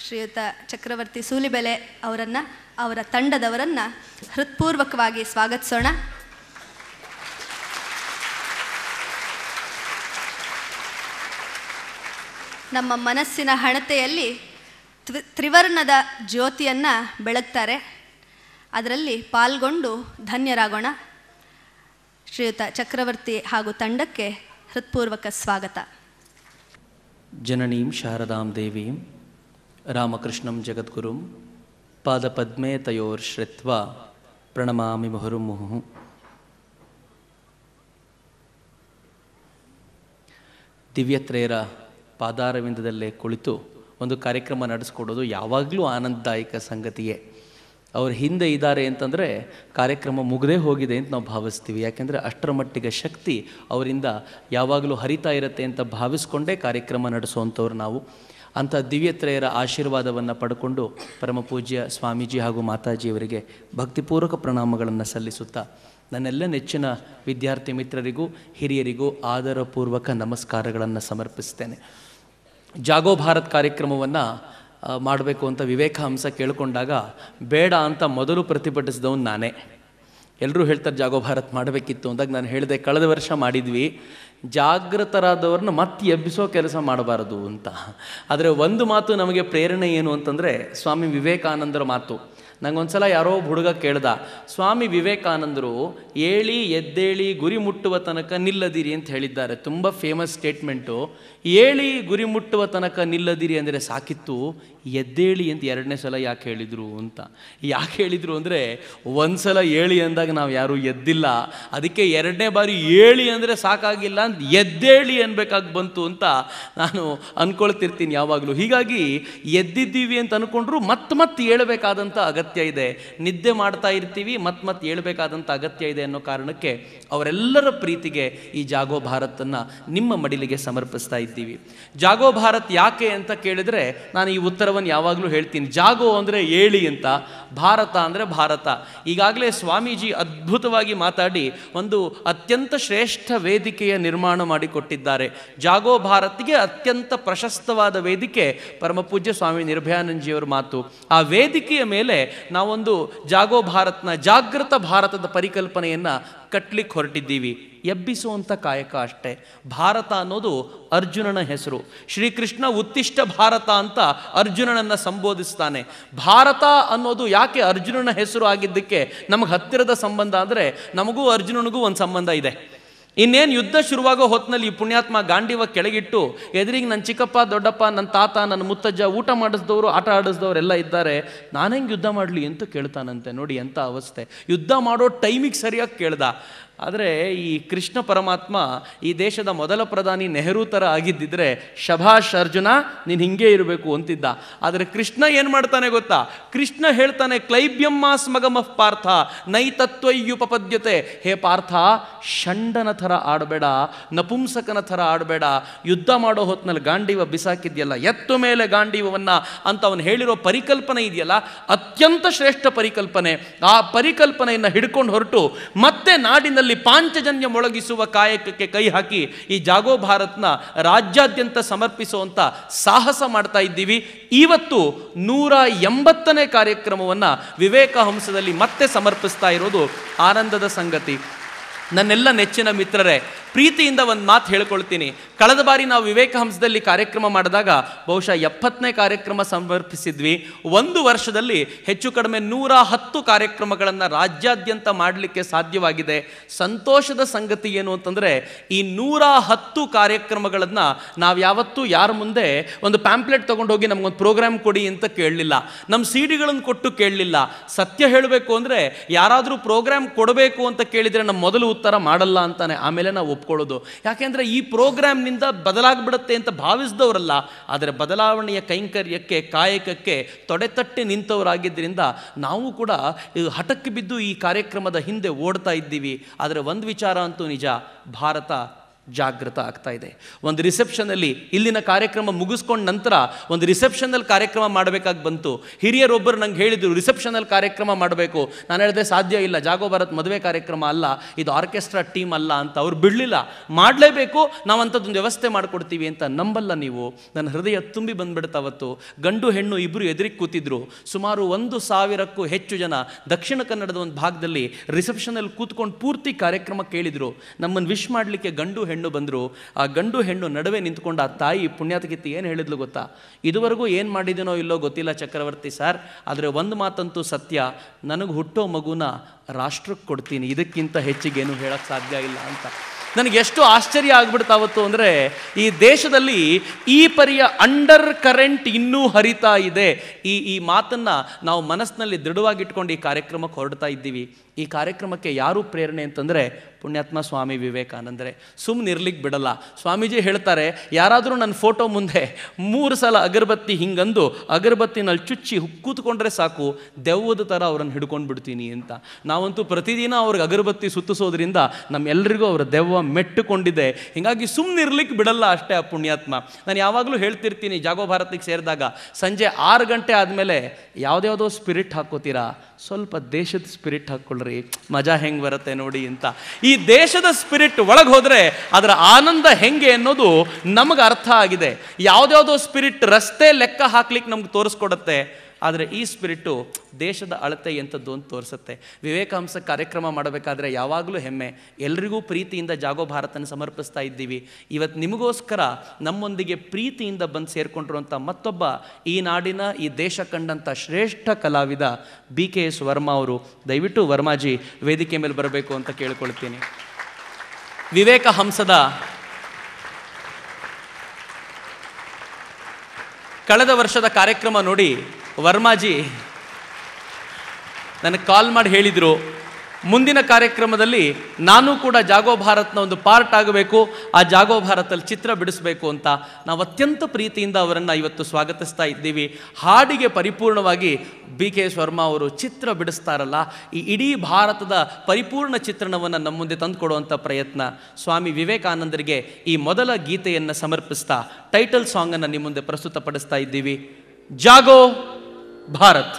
ಶ್ರೀಯುತ ಚಕ್ರವರ್ತಿ ಸೂಲಿಬೆಲೆ ಅವರನ್ನು, ಅವರ ತಂಡದವರನ್ನು ಹೃತ್ಪೂರ್ವಕವಾಗಿ ಸ್ವಾಗತಿಸೋಣ. ನಮ್ಮ ಮನಸ್ಸಿನ ಹಣತೆಯಲ್ಲಿ ತ್ರಿವರ್ಣದ ಜ್ಯೋತಿಯನ್ನು ಬೆಳಗ್ತಾರೆ. ಅದರಲ್ಲಿ ಪಾಲ್ಗೊಂಡು ಧನ್ಯರಾಗೋಣ. ಶ್ರೀಯುತ ಚಕ್ರವರ್ತಿ ಹಾಗೂ ತಂಡಕ್ಕೆ ಹೃತ್ಪೂರ್ವಕ ಸ್ವಾಗತ. ಜನನೀಂ ಶಾರದಾಂ ದೇವೀಂ ರಾಮಕೃಷ್ಣಂ ಜಗದ್ಗುರುಂ ಪಾದಪದ್ಮೇ ತಯೋರ್ಶ್ರಿತ್ವಾ ಪ್ರಣಮಾಮಿ ಮುಹುರ್ಮುಹುಃ. ದಿವ್ಯತ್ರೇಯರ ಪಾದಾರವಿಂದದಲ್ಲೇ ಕುಳಿತು ಒಂದು ಕಾರ್ಯಕ್ರಮ ನಡೆಸ್ಕೊಡೋದು ಯಾವಾಗಲೂ ಆನಂದದಾಯಕ ಸಂಗತಿಯೇ. ಅವ್ರ ಹಿಂದೆ ಇದ್ದಾರೆ ಅಂತಂದರೆ ಕಾರ್ಯಕ್ರಮ ಮುಗದೇ ಹೋಗಿದೆ ಅಂತ ನಾವು ಭಾವಿಸ್ತೀವಿ. ಯಾಕೆಂದರೆ ಅಷ್ಟರ ಮಟ್ಟಿಗೆ ಶಕ್ತಿ ಅವರಿಂದ ಯಾವಾಗಲೂ ಹರಿತಾ ಇರುತ್ತೆ ಅಂತ ಭಾವಿಸ್ಕೊಂಡೇ ಕಾರ್ಯಕ್ರಮ ನಡೆಸುವಂಥವ್ರು ನಾವು. ಅಂಥ ದಿವ್ಯತ್ರೇಯರ ಆಶೀರ್ವಾದವನ್ನು ಪಡ್ಕೊಂಡು ಪರಮ ಪೂಜ್ಯ ಸ್ವಾಮೀಜಿ ಹಾಗೂ ಮಾತಾಜಿಯವರಿಗೆ ಭಕ್ತಿಪೂರ್ವಕ ಪ್ರಣಾಮಗಳನ್ನು ಸಲ್ಲಿಸುತ್ತಾ ನನ್ನೆಲ್ಲ ನೆಚ್ಚಿನ ವಿದ್ಯಾರ್ಥಿ ಮಿತ್ರರಿಗೂ ಹಿರಿಯರಿಗೂ ಆದರಪೂರ್ವಕ ನಮಸ್ಕಾರಗಳನ್ನು ಸಮರ್ಪಿಸ್ತೇನೆ. ಜಾಗೋ ಭಾರತ್ ಕಾರ್ಯಕ್ರಮವನ್ನು ಮಾಡಬೇಕು ಅಂತ ವಿವೇಕಹಂಸ ಕೇಳಿಕೊಂಡಾಗ ಬೇಡ ಅಂತ ಮೊದಲು ಪ್ರತಿಭಟಿಸಿದವನು ನಾನೇ. ಎಲ್ಲರೂ ಹೇಳ್ತಾರೆ ಜಾಗೋ ಭಾರತ್ ಮಾಡಬೇಕಿತ್ತು ಅಂದಾಗ ನಾನು ಹೇಳಿದೆ, ಕಳೆದ ವರ್ಷ ಮಾಡಿದ್ವಿ, ಜಾಗೃತರಾದವ್ರನ್ನ ಮತ್ತೆ ಎಬ್ಬಿಸೋ ಕೆಲಸ ಮಾಡಬಾರದು ಅಂತ. ಆದರೆ ಒಂದು ಮಾತು ನಮಗೆ ಪ್ರೇರಣೆ ಏನು ಅಂತಂದರೆ ಸ್ವಾಮಿ ವಿವೇಕಾನಂದರ ಮಾತು. ನಂಗೊಂದ್ಸಲ ಯಾರೋ ಹುಡುಗ ಕೇಳ್ದ, ಸ್ವಾಮಿ ವಿವೇಕಾನಂದರು ಏಳಿ ಎದ್ದೇಳಿ ಗುರಿ ಮುಟ್ಟುವ ತನಕ ನಿಲ್ಲದಿರಿ ಅಂತ ಹೇಳಿದ್ದಾರೆ. ತುಂಬ ಫೇಮಸ್ ಸ್ಟೇಟ್ಮೆಂಟು. ಏಳಿ ಗುರಿ ಮುಟ್ಟುವ ತನಕ ನಿಲ್ಲದಿರಿ ಅಂದರೆ ಸಾಕಿತ್ತು, ಎದ್ದೇಳಿ ಅಂತ ಎರಡನೇ ಸಲ ಯಾಕೆ ಹೇಳಿದರು ಅಂತ. ಯಾಕೆ ಹೇಳಿದರು ಅಂದರೆ ಒಂದು ಸಲ ಏಳಿ ಅಂದಾಗ ನಾವು ಯಾರೂ ಎದ್ದಿಲ್ಲ, ಅದಕ್ಕೆ ಎರಡನೇ ಬಾರಿ ಏಳಿ ಅಂದರೆ ಸಾಕಾಗಿಲ್ಲ ಅಂತ ಎದ್ದೇಳಿ ಅನ್ಬೇಕಾಗಿ ಬಂತು ಅಂತ ನಾನು ಅಂದ್ಕೊಳ್ತಿರ್ತೀನಿ ಯಾವಾಗಲೂ. ಹೀಗಾಗಿ ಎದ್ದಿದ್ದೀವಿ ಅಂತ ಅಂದ್ಕೊಂಡ್ರು ಮತ್ತೆ ಏಳಬೇಕಾದಂಥ ಅಗತ್ಯ ಇದೆ. ನಿದ್ದೆ ಮಾಡ್ತಾ ಇರ್ತೀವಿ, ಮತ್ತೆ ಏಳಬೇಕಾದಂಥ ಅಗತ್ಯ ಇದೆ ಅನ್ನೋ ಕಾರಣಕ್ಕೆ ಅವರೆಲ್ಲರ ಪ್ರೀತಿಗೆ ಈ ಜಾಗೋ ಭಾರತನ್ನು ನಿಮ್ಮ ಮಡಿಲಿಗೆ ಸಮರ್ಪಿಸ್ತಾ ಇದ್ದೀವಿ. ಜಾಗೋ ಭಾರತ್ ಯಾಕೆ ಅಂತ ಕೇಳಿದರೆ ನಾನು ಈ ಉತ್ತರವನ್ನು ಯಾವಾಗಲೂ ಹೇಳ್ತೀನಿ. ಜಾಗೋ ಅಂದರೆ ಏಳಿ ಅಂತ, ಭಾರತ ಅಂದರೆ ಭಾರತ. ಈಗಾಗಲೇ ಸ್ವಾಮೀಜಿ ಅದ್ಭುತವಾಗಿ ಮಾತಾಡಿ ಒಂದು ಅತ್ಯಂತ ಶ್ರೇಷ್ಠ ವೇದಿಕೆಯ ನಿರ್ಮಾಣ ಮಾಡಿಕೊಟ್ಟಿದ್ದಾರೆ. ಜಾಗೋ ಭಾರತ್ಗೆ ಅತ್ಯಂತ ಪ್ರಶಸ್ತವಾದ ವೇದಿಕೆ ಪರಮ ಪೂಜ್ಯ ಸ್ವಾಮಿ ನಿರ್ಭಯಾನಂದಜಿಯವರ ಮಾತು. ಆ ವೇದಿಕೆಯ ಮೇಲೆ ನಾವೊಂದು ಜಾಗೋ ಭಾರತ್ನ ಜಾಗೃತ ಭಾರತದ ಪರಿಕಲ್ಪನೆಯನ್ನು ಕಟ್ಲಿಕ್ಕೆ ಹೊರಟಿದ್ದೀವಿ. ಎಬ್ಬಿಸುವಂಥ ಕಾಯಕ ಅಷ್ಟೇ. ಭಾರತ ಅನ್ನೋದು ಅರ್ಜುನನ ಹೆಸರು. ಶ್ರೀಕೃಷ್ಣ ಉತ್ತಿಷ್ಟ ಭಾರತ ಅಂತ ಅರ್ಜುನನನ್ನು ಸಂಬೋಧಿಸ್ತಾನೆ. ಭಾರತ ಅನ್ನೋದು ಯಾಕೆ ಅರ್ಜುನನ ಹೆಸರು ಆಗಿದ್ದಕ್ಕೆ ನಮಗೆ ಹತ್ತಿರದ ಸಂಬಂಧ ಅಂದರೆ ನಮಗೂ ಅರ್ಜುನನಿಗೂ ಒಂದು ಸಂಬಂಧ ಇದೆ. ಇನ್ನೇನು ಯುದ್ಧ ಶುರುವಾಗೋ ಹೊತ್ತಿನಲ್ಲಿ ಈ ಪುಣ್ಯಾತ್ಮ ಗಾಂಡೀವ ಕೆಳಗಿಟ್ಟು ಎದುರಿಗೆ ನನ್ನ ಚಿಕ್ಕಪ್ಪ ದೊಡ್ಡಪ್ಪ ನನ್ನ ತಾತ ನನ್ನ ಮುತ್ತಜ್ಜ ಊಟ ಮಾಡಿಸಿದವರು ಆಟ ಆಡಿಸಿದವರೆಲ್ಲ ಇದ್ದಾರೆ, ನಾನು ಹೆಂಗೆ ಯುದ್ಧ ಮಾಡಲಿ ಅಂತ ಕೇಳ್ತಾನಂತೆ. ನೋಡಿ ಎಂಥ ಅವಸ್ಥೆ. ಯುದ್ಧ ಮಾಡೋ ಟೈಮಿಗೆ ಸರಿಯಾಗಿ ಕೇಳ್ದ. ಆದರೆ ಈ ಕೃಷ್ಣ ಪರಮಾತ್ಮ ಈ ದೇಶದ ಮೊದಲ ಪ್ರಧಾನಿ ನೆಹರು ಥರ ಆಗಿದ್ದಿದ್ರೆ ಶಭಾಷ್ ಅರ್ಜುನ ನೀನು ಹಿಂಗೆ ಇರಬೇಕು ಅಂತಿದ್ದ. ಆದರೆ ಕೃಷ್ಣ ಏನು ಮಾಡ್ತಾನೆ ಗೊತ್ತಾ? ಕೃಷ್ಣ ಹೇಳ್ತಾನೆ, ಕ್ಲೈಬ್ಯಮ್ಮಾಸ್ ಮಗಮಃ ಪಾರ್ಥ ನೈತತ್ವಯ್ಯುಪಪದ್ಯತೆ. ಹೇ ಪಾರ್ಥ, ಷಂಡನ ಥರ ಆಡಬೇಡ, ನಪುಂಸಕನ ಥರ ಆಡಬೇಡ. ಯುದ್ಧ ಮಾಡೋ ಹೊತ್ತಿನಲ್ಲಿ ಗಾಂಡೀವ ಬಿಸಾಕಿದ್ಯಲ್ಲ, ಎತ್ತು ಮೇಲೆ ಗಾಂಡೀವವನ್ನು ಅಂತ ಅವನು ಹೇಳಿರೋ ಪರಿಕಲ್ಪನೆ ಇದೆಯಲ್ಲ, ಅತ್ಯಂತ ಶ್ರೇಷ್ಠ ಪರಿಕಲ್ಪನೆ. ಆ ಪರಿಕಲ್ಪನೆಯನ್ನು ಹಿಡ್ಕೊಂಡು ಹೊರಟು ಮತ್ತೆ ನಾಡಿನಲ್ಲಿ ಪಾಂಚಜನ್ಯ ಮೊಳಗಿಸುವ ಕಾಯಕಕ್ಕೆ ಕೈ ಹಾಕಿ ಈ ಜಾಗೋ ಭಾರತ್ನ ರಾಜ್ಯಾದ್ಯಂತ ಸಮರ್ಪಿಸುವಂಥ ಸಾಹಸ ಮಾಡ್ತಾ ಇದ್ದೀವಿ. ಇವತ್ತು 180ನೇ ಕಾರ್ಯಕ್ರಮವನ್ನು ವಿವೇಕಹಂಸದಲ್ಲಿ ಮತ್ತೆ ಸಮರ್ಪಿಸ್ತಾ ಇರೋದು ಆನಂದದ ಸಂಗತಿ. ನನ್ನೆಲ್ಲ ನೆಚ್ಚಿನ ಮಿತ್ರರೇ, ಪ್ರೀತಿಯಿಂದ ಒಂದು ಮಾತು ಹೇಳ್ಕೊಳ್ತೀನಿ. ಕಳೆದ ಬಾರಿ ನಾವು ವಿವೇಕಹಂಸದಲ್ಲಿ ಕಾರ್ಯಕ್ರಮ ಮಾಡಿದಾಗ ಬಹುಶಃ 70ನೇ ಕಾರ್ಯಕ್ರಮ ಸಮರ್ಪಿಸಿದ್ವಿ. ಒಂದು ವರ್ಷದಲ್ಲಿ ಹೆಚ್ಚು ಕಡಿಮೆ 110 ಕಾರ್ಯಕ್ರಮಗಳನ್ನು ರಾಜ್ಯಾದ್ಯಂತ ಮಾಡಲಿಕ್ಕೆ ಸಾಧ್ಯವಾಗಿದೆ. ಸಂತೋಷದ ಸಂಗತಿ ಏನು ಅಂತಂದರೆ ಈ 110 ಕಾರ್ಯಕ್ರಮಗಳನ್ನು ನಾವು ಯಾವತ್ತೂ ಯಾರ ಮುಂದೆ ಒಂದು ಪ್ಯಾಂಪ್ಲೆಟ್ ತೊಗೊಂಡೋಗಿ ನಮಗೊಂದು ಪ್ರೋಗ್ರಾಮ್ ಕೊಡಿ ಅಂತ ಕೇಳಲಿಲ್ಲ, ನಮ್ಮ ಸಿಡಿಗಳನ್ನು ಕೊಟ್ಟು ಕೇಳಲಿಲ್ಲ. ಸತ್ಯ ಹೇಳಬೇಕು ಅಂದರೆ ಯಾರಾದರೂ ಪ್ರೋಗ್ರಾಮ್ ಕೊಡಬೇಕು ಅಂತ ಕೇಳಿದರೆ ನಮ್ಮ ಮೊದಲು ಉತ್ತರ ಮಾಡಲ್ಲ ಅಂತಾನೆ, ಆಮೇಲೆ ನಾವು ಒಪ್ಕೊಳ್ಳೋದು. ಯಾಕೆಂದರೆ ಈ ಪ್ರೋಗ್ರಾಮ್ನಿಂದ ಬದಲಾಗ್ಬಿಡುತ್ತೆ ಅಂತ ಭಾವಿಸಿದವರಲ್ಲ, ಆದರೆ ಬದಲಾವಣೆಯ ಕೈಂಕರ್ಯಕ್ಕೆ ಕಾಯಕಕ್ಕೆ ತೊಡೆತಟ್ಟಿ ನಿಂತವರಾಗಿದ್ದರಿಂದ ನಾವು ಕೂಡ ಹಠಕ್ಕೆ ಬಿದ್ದು ಈ ಕಾರ್ಯಕ್ರಮದ ಹಿಂದೆ ಓಡ್ತಾ ಇದ್ದೀವಿ. ಆದರೆ ಒಂದು ವಿಚಾರ ಅಂತೂ ನಿಜ, ಭಾರತ ಜಾಗೃತ ಆಗ್ತಾ ಇದೆ. ಒಂದು ರಿಸೆಪ್ಷನಲ್ಲಿ ಇಲ್ಲಿನ ಕಾರ್ಯಕ್ರಮ ಮುಗಿಸ್ಕೊಂಡ ನಂತರ ಒಂದು ರಿಸೆಪ್ಷನಲ್ಲಿ ಕಾರ್ಯಕ್ರಮ ಮಾಡಬೇಕಾಗಿ ಬಂತು. ಹಿರಿಯರೊಬ್ಬರು ನಂಗೆ ಹೇಳಿದರು, ರಿಸೆಪ್ಷನಲ್ಲಿ ಕಾರ್ಯಕ್ರಮ ಮಾಡಬೇಕು. ನಾನು ಹೇಳಿದೆ ಸಾಧ್ಯ ಇಲ್ಲ, ಜಾಗೋ ಭಾರತ್ ಮದುವೆ ಕಾರ್ಯಕ್ರಮ ಅಲ್ಲ, ಇದು ಆರ್ಕೆಸ್ಟ್ರಾ ಟೀಮ್ ಅಲ್ಲ ಅಂತ. ಅವ್ರು ಬಿಡಲಿಲ್ಲ, ಮಾಡಲೇಬೇಕು, ನಾವಂಥದ್ದೊಂದು ವ್ಯವಸ್ಥೆ ಮಾಡಿಕೊಡ್ತೀವಿ ಅಂತ. ನಂಬಲ್ಲ ನೀವು, ನನ್ನ ಹೃದಯ ತುಂಬಿ ಬಂದ್ಬಿಡ್ತಾವತ್ತು. ಗಂಡು ಹೆಣ್ಣು ಇಬ್ಬರು ಎದುರಿಗೆ ಕೂತಿದ್ರು. ಸುಮಾರು 1,000ಕ್ಕೂ ಹೆಚ್ಚು ಜನ ದಕ್ಷಿಣ ಕನ್ನಡದ ಒಂದು ಭಾಗದಲ್ಲಿ ರಿಸೆಪ್ಷನಲ್ಲಿ ಕೂತ್ಕೊಂಡು ಪೂರ್ತಿ ಕಾರ್ಯಕ್ರಮ ಕೇಳಿದರು. ನಮ್ಮನ್ನು ವಿಶ್ ಮಾಡಲಿಕ್ಕೆ ಗಂಡು ಹೆಣ್ಣು ಬಂದರು. ಆ ಗಂಡು ಹೆಣ್ಣು ನಡುವೆ ನಿಂತ್ಕೊಂಡು ಆ ತಾಯಿ ಪುಣ್ಯಾತಕಿತ್ತಿ ಏನು ಹೇಳಿದ್ಲು ಗೊತ್ತಾ? ಇದುವರೆಗೂ ಏನು ಮಾಡಿದ್ದೀನೋ ಇಲ್ಲೋ ಗೊತ್ತಿಲ್ಲ ಚಕ್ರವರ್ತಿ ಸರ್, ಆದರೆ ಒಂದು ಮಾತಂತೂ ಸತ್ಯ, ನನಗೆ ಹುಟ್ಟೋ ಮಗುನ ರಾಷ್ಟ್ರಕ್ಕೆ ಕೊಡ್ತೀನಿ, ಇದಕ್ಕಿಂತ ಹೆಚ್ಚಿಗೇನು ಹೇಳೋಕ್ಕೆ ಸಾಧ್ಯ ಇಲ್ಲ ಅಂತ. ನನಗೆ ಎಷ್ಟು ಆಶ್ಚರ್ಯ ಆಗ್ಬಿಡ್ತಾವತ್ತು ಅಂದರೆ, ಈ ದೇಶದಲ್ಲಿ ಈ ಪರಿಯ ಅಂಡರ್ ಕರೆಂಟ್ ಇನ್ನೂ ಹರಿತಾ ಇದೆ. ಈ ಮಾತನ್ನು ನಾವು ಮನಸ್ಸಿನಲ್ಲಿ ದೃಢವಾಗಿಟ್ಕೊಂಡು ಈ ಕಾರ್ಯಕ್ರಮಕ್ಕೆ ಹೊರಡ್ತಾ ಇದ್ದೀವಿ. ಈ ಕಾರ್ಯಕ್ರಮಕ್ಕೆ ಯಾರು ಪ್ರೇರಣೆ ಅಂತಂದರೆ ಪುಣ್ಯಾತ್ಮ ಸ್ವಾಮಿ ವಿವೇಕಾನಂದರೆ. ಸುಮ್ಮನೆ ಇರ್ಲಿಕ್ಕೆ ಬಿಡಲ್ಲ. ಸ್ವಾಮೀಜಿ ಹೇಳ್ತಾರೆ, ಯಾರಾದರೂ ನನ್ನ ಫೋಟೋ ಮುಂದೆ 3 ಸಲ ಅಗರಬತ್ತಿ ಹಿಂಗಂದು ಅಗರಬತ್ತಿನಲ್ಲಿ ಚುಚ್ಚಿ ಕೂತ್ಕೊಂಡ್ರೆ ಸಾಕು, ದೆವ್ವದ ಥರ ಅವ್ರನ್ನ ಹಿಡ್ಕೊಂಡು ಬಿಡ್ತೀನಿ ಅಂತ. ನಾವಂತೂ ಪ್ರತಿದಿನ ಅವ್ರಿಗೆ ಅಗರಬತ್ತಿ ಸುತ್ತಿಸೋದ್ರಿಂದ ನಮ್ಮೆಲ್ಲರಿಗೂ ಅವರ ದೆವ್ವ ಮೆಟ್ಟುಕೊಂಡಿದೆ. ಹೀಗಾಗಿ ಸುಮ್ಮನೆ ಇರ್ಲಿಕ್ಕೆ ಬಿಡಲ್ಲ ಅಷ್ಟೇ ಆ ಪುಣ್ಯಾತ್ಮ. ನಾನು ಯಾವಾಗಲೂ ಹೇಳ್ತಿರ್ತೀನಿ, ಜಾಗೋ ಭಾರತಿಗೆ ಸೇರಿದಾಗ ಸಂಜೆ 6 ಗಂಟೆ ಆದಮೇಲೆ ಯಾವುದ್ಯಾವುದೋ ಸ್ಪಿರಿಟ್ ಹಾಕೋತೀರಾ, ಸ್ವಲ್ಪ ದೇಶದ ಸ್ಪಿರಿಟ್ ಹಾಕ್ಕೊಳ್ರಿ, ಮಜಾ ಹೆಂಗೆ ಬರುತ್ತೆ ನೋಡಿ ಅಂತ. ಈ ದೇಶದ ಸ್ಪಿರಿಟ್ ಒಳಗೆ ಹೋದರೆ ಅದರ ಆನಂದ ಹೆಂಗೆ ಅನ್ನೋದು ನಮಗೆ ಅರ್ಥ ಆಗಿದೆ. ಯಾವುದ್ಯಾವುದೋ ಸ್ಪಿರಿಟ್ ರಸ್ತೆ ಲೆಕ್ಕ ಹಾಕ್ಲಿಕ್ಕೆ ನಮ್ಗೆ ತೋರಿಸ್ಕೊಡುತ್ತೆ, ಆದರೆ ಈ ಸ್ಪಿರಿಟ್ಟು ದೇಶದ ಅಳತೆ ಎಂಥದ್ದು ಅಂತ ತೋರಿಸುತ್ತೆ. ವಿವೇಕಾಂಶ ಕಾರ್ಯಕ್ರಮ ಮಾಡಬೇಕಾದ್ರೆ ಯಾವಾಗಲೂ ಹೆಮ್ಮೆ. ಎಲ್ರಿಗೂ ಪ್ರೀತಿಯಿಂದ ಜಾಗೋ ಭಾರತನ ಸಮರ್ಪಿಸ್ತಾ ಇದ್ದೀವಿ. ಇವತ್ತು ನಿಮಗೋಸ್ಕರ ನಮ್ಮೊಂದಿಗೆ ಪ್ರೀತಿಯಿಂದ ಬಂದು ಸೇರಿಕೊಂಡಿರುವಂಥ ಮತ್ತೊಬ್ಬ ಈ ನಾಡಿನ ಈ ದೇಶ ಕಂಡಂಥ ಶ್ರೇಷ್ಠ ಕಲಾವಿದ BKS ವರ್ಮಾ ಅವರು. ದಯವಿಟ್ಟು ವರ್ಮಾಜಿ ವೇದಿಕೆ ಮೇಲೆ ಬರಬೇಕು ಅಂತ ಕೇಳ್ಕೊಳ್ತೀನಿ. ವಿವೇಕ ಹಂಸದ ಕಳೆದ ವರ್ಷದ ಕಾರ್ಯಕ್ರಮ ನೋಡಿ ವರ್ಮಾಜಿ ನನಗೆ ಕಾಲ್ ಮಾಡಿ ಹೇಳಿದರು, ಮುಂದಿನ ಕಾರ್ಯಕ್ರಮದಲ್ಲಿ ನಾನು ಕೂಡ ಜಾಗೋ ಭಾರತ್ನ ಒಂದು ಪಾರ್ಟ್ ಆಗಬೇಕು, ಆ ಜಾಗೋ ಭಾರತಲ್ಲಿ ಚಿತ್ರ ಬಿಡಿಸಬೇಕು ಅಂತ. ನಾವು ಅತ್ಯಂತ ಪ್ರೀತಿಯಿಂದ ಅವರನ್ನು ಇವತ್ತು ಸ್ವಾಗತಿಸ್ತಾ ಇದ್ದೀವಿ. ಹಾಡಿಗೆ ಪರಿಪೂರ್ಣವಾಗಿ BKS ವರ್ಮಾ ಅವರು ಚಿತ್ರ ಬಿಡಿಸ್ತಾರಲ್ಲ, ಈ ಇಡೀ ಭಾರತದ ಪರಿಪೂರ್ಣ ಚಿತ್ರಣವನ್ನು ನಮ್ಮ ಮುಂದೆ ತಂದುಕೊಡುವಂಥ ಪ್ರಯತ್ನ. ಸ್ವಾಮಿ ವಿವೇಕಾನಂದರಿಗೆ ಈ ಮೊದಲ ಗೀತೆಯನ್ನು ಸಮರ್ಪಿಸ್ತಾ ಟೈಟಲ್ ಸಾಂಗನ್ನು ನಿಮ್ಮ ಮುಂದೆ ಪ್ರಸ್ತುತಪಡಿಸ್ತಾ ಇದ್ದೀವಿ. ಜಾಗೋ ಭಾರತ್.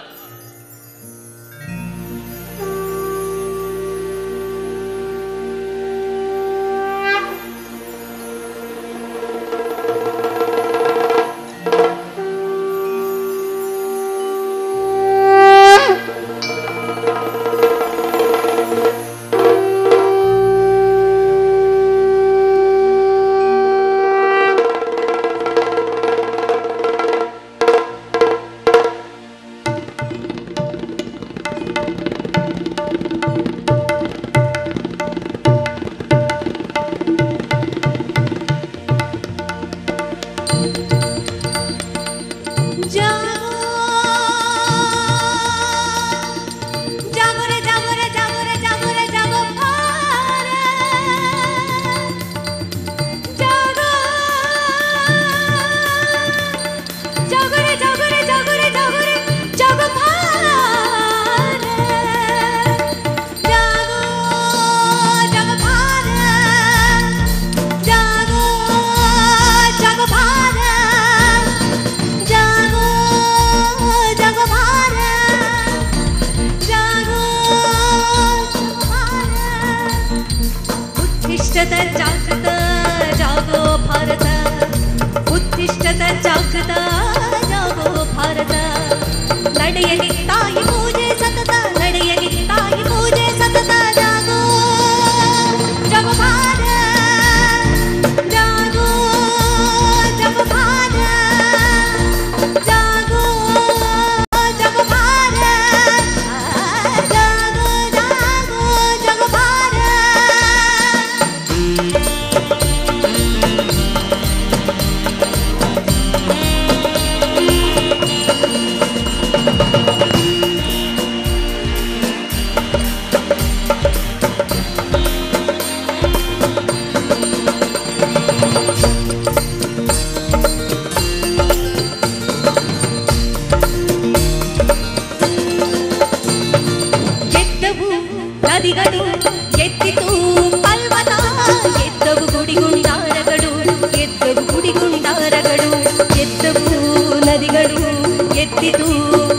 ಎತ್ತಿತು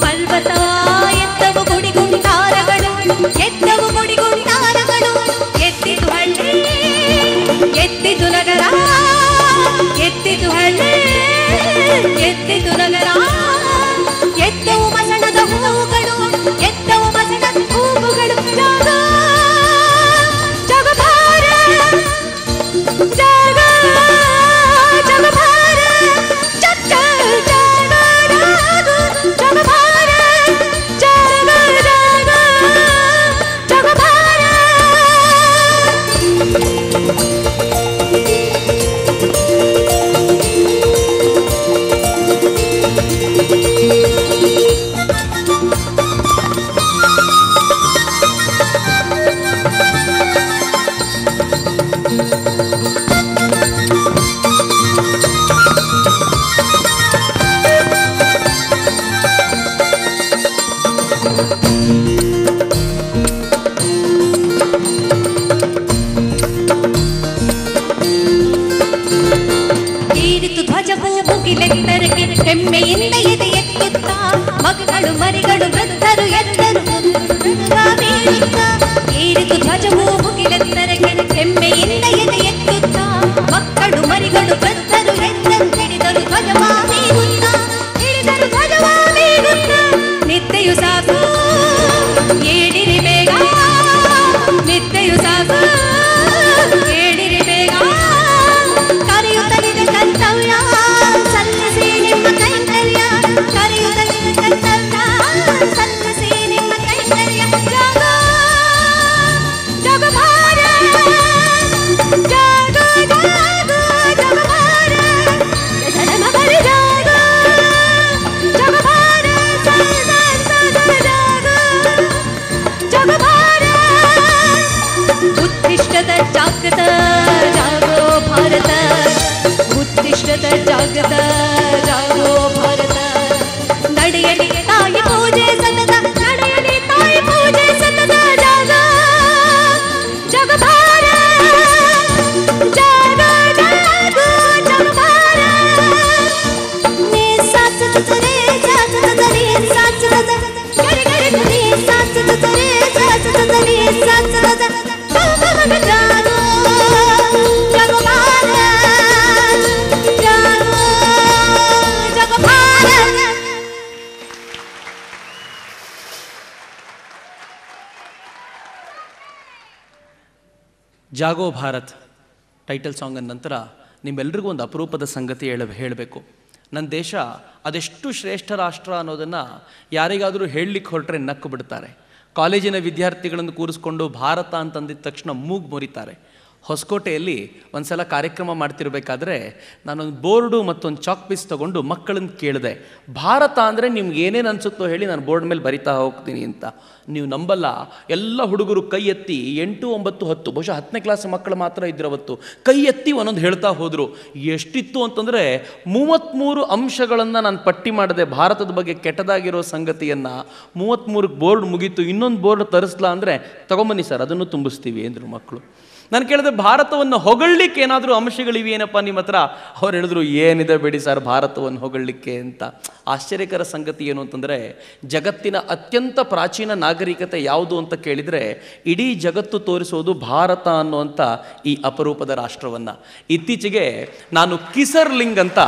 ಪರ್ವತ ಎತ್ತವು ಗುಡಿಗುಂಟಾರಗಳು ಎತ್ತವು ಗುಡಿಗುಂಟಾರಗಳು ಎತ್ತಿತು ಹಳ್ಳಿ ಎತ್ತಿತು ನಗರ ಎತ್ತಿತು ಹಳ್ಳಿ ಎತ್ತಿತು ನಗರ ಎತ್ತವು ಮಸಣದ ಹೂವುಗಳು ಎತ್ತವು ಮಸಣದ ಹೂವುಗಳು ಜಾಗ ಜಗಭಾರ ಜಾಗ ಜಗಭಾರ ಜಗ ಜಾಗ ಜಗಭಾರ ಜಾಗ ಜಾಗ ಜಗಭಾರ ಮುಗಿಲೆತ್ತರಕ್ಕೆ ಹೆಮ್ಮೆಯಿಂದ ಎದೆ ಎತ್ತುತ್ತಾ ಮಗಗಳು ಮರಿಗಳು ವೃದ್ಧರು ಎತ್ತರು ಏರಿತು ಧ್ವಜವು ಮುಗಿಲೆತ್ತರಕ್ಕೆ ಹೆಮ್ಮೆಯಿಂದ ಎದೆ ಎತ್ತುತ್ತಾ ಮಕ್ಕಳು ಮರಿಗಳು ವೃದ್ಧರು ಎತ್ತರು ಹಿಡಿದರು ಧ್ವಜವಾ ಬೀಗುತ್ತಾ ಹಿಡಿದರು ಧ್ವಜವಾ ಬೀಗುತ್ತಾ ನಿತ್ಯೆಯು ಸಾಕು ಏಳಿರಿ ಬೇಗ ನಿತ್ಯೆಯು ಸಾಕು ಏಳಿರಿ ಬೇಗ ಕರೆಯುತ್ತಲಿದೆ ಕರ್ತವ್ಯ ಸಲ್ಲಿಸಿ ನಿಮ್ಮ ಕೈಂಕರ್ಯ ಕರೆಯುತ್ತಲಿದೆ ಕರ್ತವ್ಯ ಸಲ್ಲಿಸಿ ನಿಮ್ಮ ಕೈಂಕರ್ಯ ಜಾಗ ಜಗಭಾರ ಜಾಗ ಜಾಗ ಜಗಭಾರ ಜನಮ ಬರಿ ಜಾಗ ಜಗಭಾರ ಜಾಗ ಜಗಭಾರ ಉತ್ತಿಷ್ಠದ ಜಾಗೃತ ಜಾಗೋ ಭಾರತ ಉತ್ತಿಷ್ಠದ ಜಾಗೃತ ಜಾಗೋ ಭಾರತ ನಡೆಯಲಿ ತಾಯಿ ಪೂಜೆ ಸತತ ನಡೆಯಲಿ ತಾಯಿ ಪೂಜೆ ಸತತ ಜಾಗ ಜಗಭಾರ ಜಾಗ ಜಾಗ ಜಗಭಾರ ನೀ ಸಾಚತರೆ ಸಾಚತರೆ ಸಾಚತರೆ ಗರಿ ಗರಿ ಗರಿ ಸಾಚತರೆ ಸಾಚತರೆ ಸಾಚತರೆ ಜಾಗ ಜಗಭಾರ ಜಾಗ ಜಗಭಾರ. ಜಾಗೋ ಭಾರತ್ ಟೈಟಲ್ ಸಾಂಗಿನ ನಂತರ ನಿಮ್ಮೆಲ್ರಿಗೂ ಒಂದು ಅಪರೂಪದ ಸಂಗತಿ ಹೇಳಬೇಕು. ನನ್ನ ದೇಶ ಅದೆಷ್ಟು ಶ್ರೇಷ್ಠ ರಾಷ್ಟ್ರ ಅನ್ನೋದನ್ನು ಯಾರಿಗಾದರೂ ಹೇಳಲಿಕ್ಕೆ ಹೊರಟ್ರೆ ನಕ್ಕು ಬಿಡ್ತಾರೆ. ಕಾಲೇಜಿನ ವಿದ್ಯಾರ್ಥಿಗಳನ್ನು ಕೂರಿಸ್ಕೊಂಡು ಭಾರತ ಅಂತಂದಿದ ತಕ್ಷಣ ಮೂಗು ಮುರಿತಾರೆ. ಹೊಸಕೋಟೆಯಲ್ಲಿ ಒಂದು ಸಲ ಕಾರ್ಯಕ್ರಮ ಮಾಡ್ತಿರ್ಬೇಕಾದ್ರೆ ನಾನೊಂದು ಬೋರ್ಡು ಮತ್ತೊಂದು ಚಾಕ್ ಪೀಸ್ ತೊಗೊಂಡು ಮಕ್ಕಳನ್ನು ಕೇಳಿದೆ, ಭಾರತ ಅಂದರೆ ನಿಮ್ಗೆ ಏನೇನು ಅನಿಸುತ್ತೋ ಹೇಳಿ, ನಾನು ಬೋರ್ಡ್ ಮೇಲೆ ಬರಿತಾ ಹೋಗ್ತೀನಿ ಅಂತ. ನೀವು ನಂಬಲ್ಲ, ಎಲ್ಲ ಹುಡುಗರು ಕೈ ಎತ್ತಿ 8, 9, 10 ಬಹುಶಃ 10ನೇ ಕ್ಲಾಸ್ ಮಕ್ಕಳು ಮಾತ್ರ ಇದ್ರವತ್ತು ಕೈ ಎತ್ತಿ ಒಂದೊಂದು ಹೇಳ್ತಾ ಹೋದರು. ಎಷ್ಟಿತ್ತು ಅಂತಂದರೆ 33 ಅಂಶಗಳನ್ನು ನಾನು ಪಟ್ಟಿ ಮಾಡಿದೆ ಭಾರತದ ಬಗ್ಗೆ ಕೆಟ್ಟದಾಗಿರೋ ಸಂಗತಿಯನ್ನು. 33 ಬೋರ್ಡ್ ಮುಗೀತು, ಇನ್ನೊಂದು ಬೋರ್ಡ್ ತರಿಸ್ಲಾ ಅಂದರೆ ತಗೊಂಬನ್ನಿ ಸರ್ ಅದನ್ನು ತುಂಬಿಸ್ತೀವಿ ಅಂದರು ಮಕ್ಕಳು. ನಾನು ಕೇಳಿದೆ, ಭಾರತವನ್ನು ಹೊಗಳಲಿಕ್ಕೆ ಏನಾದರೂ ಅಂಶಗಳಿವೆಯೇನಪ್ಪ ನಿಮ್ಮ ಹತ್ರ? ಅವ್ರು ಹೇಳಿದ್ರು, ಏನಿದೆ ಬಿಡಿ ಸರ್ ಭಾರತವನ್ನು ಹೊಗಳಲಿಕ್ಕೆ ಅಂತ. ಆಶ್ಚರ್ಯಕರ ಸಂಗತಿ ಏನು ಅಂತಂದರೆ, ಜಗತ್ತಿನ ಅತ್ಯಂತ ಪ್ರಾಚೀನ ನಾಗರಿಕತೆ ಯಾವುದು ಅಂತ ಕೇಳಿದರೆ ಇಡೀ ಜಗತ್ತು ತೋರಿಸೋದು ಭಾರತ ಅನ್ನುವಂಥ ಈ ಅಪರೂಪದ ರಾಷ್ಟ್ರವನ್ನು. ಇತ್ತೀಚೆಗೆ ನಾನು ಕಿಸರ್ಲಿಂಗ್ ಅಂತ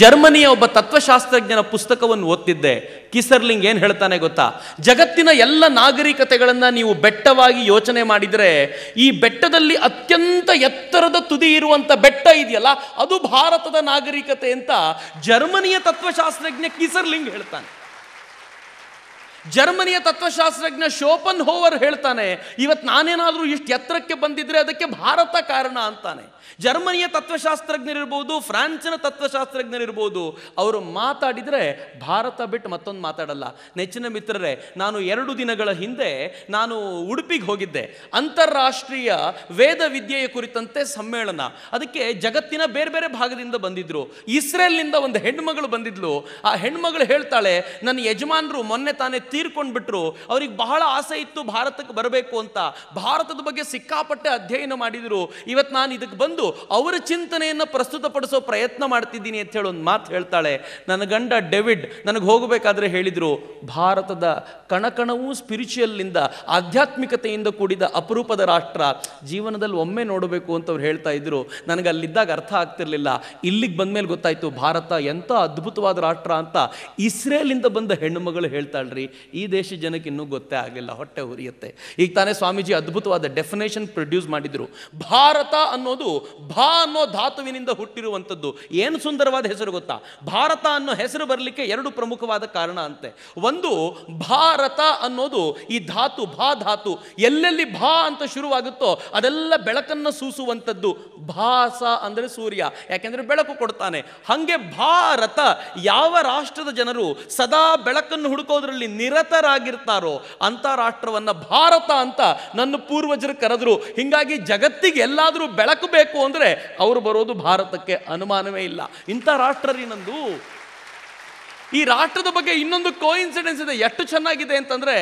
ಜರ್ಮನಿಯ ಒಬ್ಬ ತತ್ವಶಾಸ್ತ್ರಜ್ಞನ ಪುಸ್ತಕವನ್ನು ಓದ್ತಿದ್ದೆ. ಕಿಸರ್ಲಿಂಗ್ ಏನು ಹೇಳ್ತಾನೆ ಗೊತ್ತಾ? ಜಗತ್ತಿನ ಎಲ್ಲ ನಾಗರಿಕತೆಗಳನ್ನು ನೀವು ಬೆಟ್ಟವಾಗಿ ಯೋಚನೆ ಮಾಡಿದರೆ ಈ ಬೆಟ್ಟದಲ್ಲಿ ಅತ್ಯಂತ ಎತ್ತರದ ತುದಿ ಇರುವಂಥ ಬೆಟ್ಟ ಇದೆಯಲ್ಲ, ಅದು ಭಾರತದ ನಾಗರಿಕತೆ ಅಂತ ಜರ್ಮನಿಯ ತತ್ವಶಾಸ್ತ್ರಜ್ಞ ಕಿಸರ್ಲಿಂಗ್ ಹೇಳ್ತಾನೆ. ಜರ್ಮನಿಯ ತತ್ವಶಾಸ್ತ್ರಜ್ಞ ಶೋಪನ್ ಹೋವರ್ ಹೇಳ್ತಾನೆ, ಇವತ್ತು ನಾನೇನಾದರೂ ಇಷ್ಟು ಎತ್ತರಕ್ಕೆ ಬಂದಿದ್ರೆ ಅದಕ್ಕೆ ಭಾರತ ಕಾರಣ ಅಂತಾನೆ. ಜರ್ಮನಿಯ ತತ್ವಶಾಸ್ತ್ರಜ್ಞರಿರ್ಬೋದು, ಫ್ರಾನ್ಸಿನ ತತ್ವಶಾಸ್ತ್ರಜ್ಞರಿರ್ಬೋದು, ಅವರು ಮಾತಾಡಿದರೆ ಭಾರತ ಬಿಟ್ಟು ಮತ್ತೊಂದು ಮಾತಾಡಲ್ಲ. ನೆಚ್ಚಿನ ಮಿತ್ರರೇ, ನಾನು 2 ದಿನಗಳ ಹಿಂದೆ ನಾನು ಉಡುಪಿಗೆ ಹೋಗಿದ್ದೆ. ಅಂತಾರಾಷ್ಟ್ರೀಯ ವೇದ ವಿದ್ಯೆಯ ಕುರಿತಂತೆ ಸಮ್ಮೇಳನ. ಅದಕ್ಕೆ ಜಗತ್ತಿನ ಬೇರೆ ಬೇರೆ ಭಾಗದಿಂದ ಬಂದಿದ್ರು. ಇಸ್ರೇಲ್ನಿಂದ ಒಂದು ಹೆಣ್ಮಗಳು ಬಂದಿದ್ಲು. ಆ ಹೆಣ್ಮಗಳು ಹೇಳ್ತಾಳೆ, ನನ್ನ ಯಜಮಾನರು ಮೊನ್ನೆ ತಾನೇ ತೀರ್ಕೊಂಡ್ಬಿಟ್ರು. ಅವ್ರಿಗೆ ಬಹಳ ಆಸೆ ಇತ್ತು ಭಾರತಕ್ಕೆ ಬರಬೇಕು ಅಂತ, ಭಾರತದ ಬಗ್ಗೆ ಸಿಕ್ಕಾಪಟ್ಟೆ ಅಧ್ಯಯನ ಮಾಡಿದ್ರು. ಇವತ್ತು ನಾನು ಇದಕ್ಕೆ ಬಂದು ಅವರ ಚಿಂತನೆಯನ್ನು ಪ್ರಸ್ತುತಪಡಿಸೋ ಪ್ರಯತ್ನ ಮಾಡ್ತಿದ್ದೀನಿ ಅಂತ ಹೇಳಿ ಒಂದು ಮಾತು ಹೇಳ್ತಾಳೆ. ನನ್ನ ಗಂಡ ಡೇವಿಡ್ ನನಗೆ ಹೋಗಬೇಕಾದ್ರೆ ಹೇಳಿದರು, ಭಾರತದ ಕಣಕಣವೂ ಸ್ಪಿರಿಚುವಲ್ನಿಂದ, ಆಧ್ಯಾತ್ಮಿಕತೆಯಿಂದ ಕೂಡಿದ ಅಪರೂಪದ ರಾಷ್ಟ್ರ, ಜೀವನದಲ್ಲಿ ಒಮ್ಮೆ ನೋಡಬೇಕು ಅಂತ ಅವ್ರು ಹೇಳ್ತಾ ಇದ್ರು. ನನಗೆ ಅಲ್ಲಿದ್ದಾಗ ಅರ್ಥ ಆಗ್ತಿರ್ಲಿಲ್ಲ. ಇಲ್ಲಿಗೆ ಬಂದ್ಮೇಲೆ ಗೊತ್ತಾಯ್ತು ಭಾರತ ಎಂಥ ಅದ್ಭುತವಾದ ರಾಷ್ಟ್ರ ಅಂತ. ಇಸ್ರೇಲಿಂದ ಬಂದ ಹೆಣ್ಣುಮಗಳು ಹೇಳ್ತಾಳ್ರಿ, ಈ ದೇಶ ಜನಕ್ಕೆ ಇನ್ನೂ ಗೊತ್ತೇ ಆಗಲಿಲ್ಲ, ಹೊಟ್ಟೆ ಉರಿಯುತ್ತೆ. ಈಗ ತಾನೇ ಸ್ವಾಮೀಜಿ ಅದ್ಭುತವಾದ ಡೆಫಿನೇಷನ್ ಪ್ರೊಡ್ಯೂಸ್ ಮಾಡಿದ್ರು. ಭಾರತ ಅನ್ನೋದು ಭಾ ಅನ್ನೋ ಧಾತುವಿನಿಂದ ಹುಟ್ಟಿರುವಂಥದ್ದು. ಏನು ಸುಂದರವಾದ ಹೆಸರು ಗೊತ್ತಾ? ಭಾರತ ಅನ್ನೋ ಹೆಸರು ಬರಲಿಕ್ಕೆ ಎರಡು ಪ್ರಮುಖವಾದ ಕಾರಣ ಅಂತೆ. ಒಂದು, ಭಾರತ ಅನ್ನೋದು ಈ ಧಾತು, ಭಾ ಧಾತು, ಎಲ್ಲೆಲ್ಲಿ ಭಾ ಅಂತ ಶುರುವಾಗುತ್ತೋ ಅದೆಲ್ಲ ಬೆಳಕನ್ನು ಸೂಸುವಂಥದ್ದು. ಭಾಸ ಅಂದರೆ ಸೂರ್ಯ, ಯಾಕೆಂದ್ರೆ ಬೆಳಕು ಕೊಡ್ತಾನೆ. ಹಂಗೆ ಭಾರತ, ಯಾವ ರಾಷ್ಟ್ರದ ಜನರು ಸದಾ ಬೆಳಕನ್ನು ಹುಡುಕೋದ್ರಲ್ಲಿ ನಿರತರಾಗಿರ್ತಾರೋ ಅಂತ ರಾಷ್ಟ್ರವನ್ನ ಭಾರತ ಅಂತ ನನ್ನ ಪೂರ್ವಜರು ಕರೆದ್ರು. ಹಿಂಗಾಗಿ ಜಗತ್ತಿಗೆ ಎಲ್ಲಾದರೂ ಬೆಳಕು ಬೇಕು ಅಂದ್ರೆ ಅವರು ಬರೋದು ಭಾರತಕ್ಕೆ, ಅನುಮಾನವೇ ಇಲ್ಲ. ಇಂಥ ರಾಷ್ಟ್ರ ರೀ ನಂದು. ಈ ರಾಷ್ಟ್ರದ ಬಗ್ಗೆ ಇನ್ನೊಂದು ಕೋಇನ್ಸಿಡೆನ್ಸ್ ಇದೆ, ಎಷ್ಟು ಚೆನ್ನಾಗಿದೆ ಅಂತಂದ್ರೆ,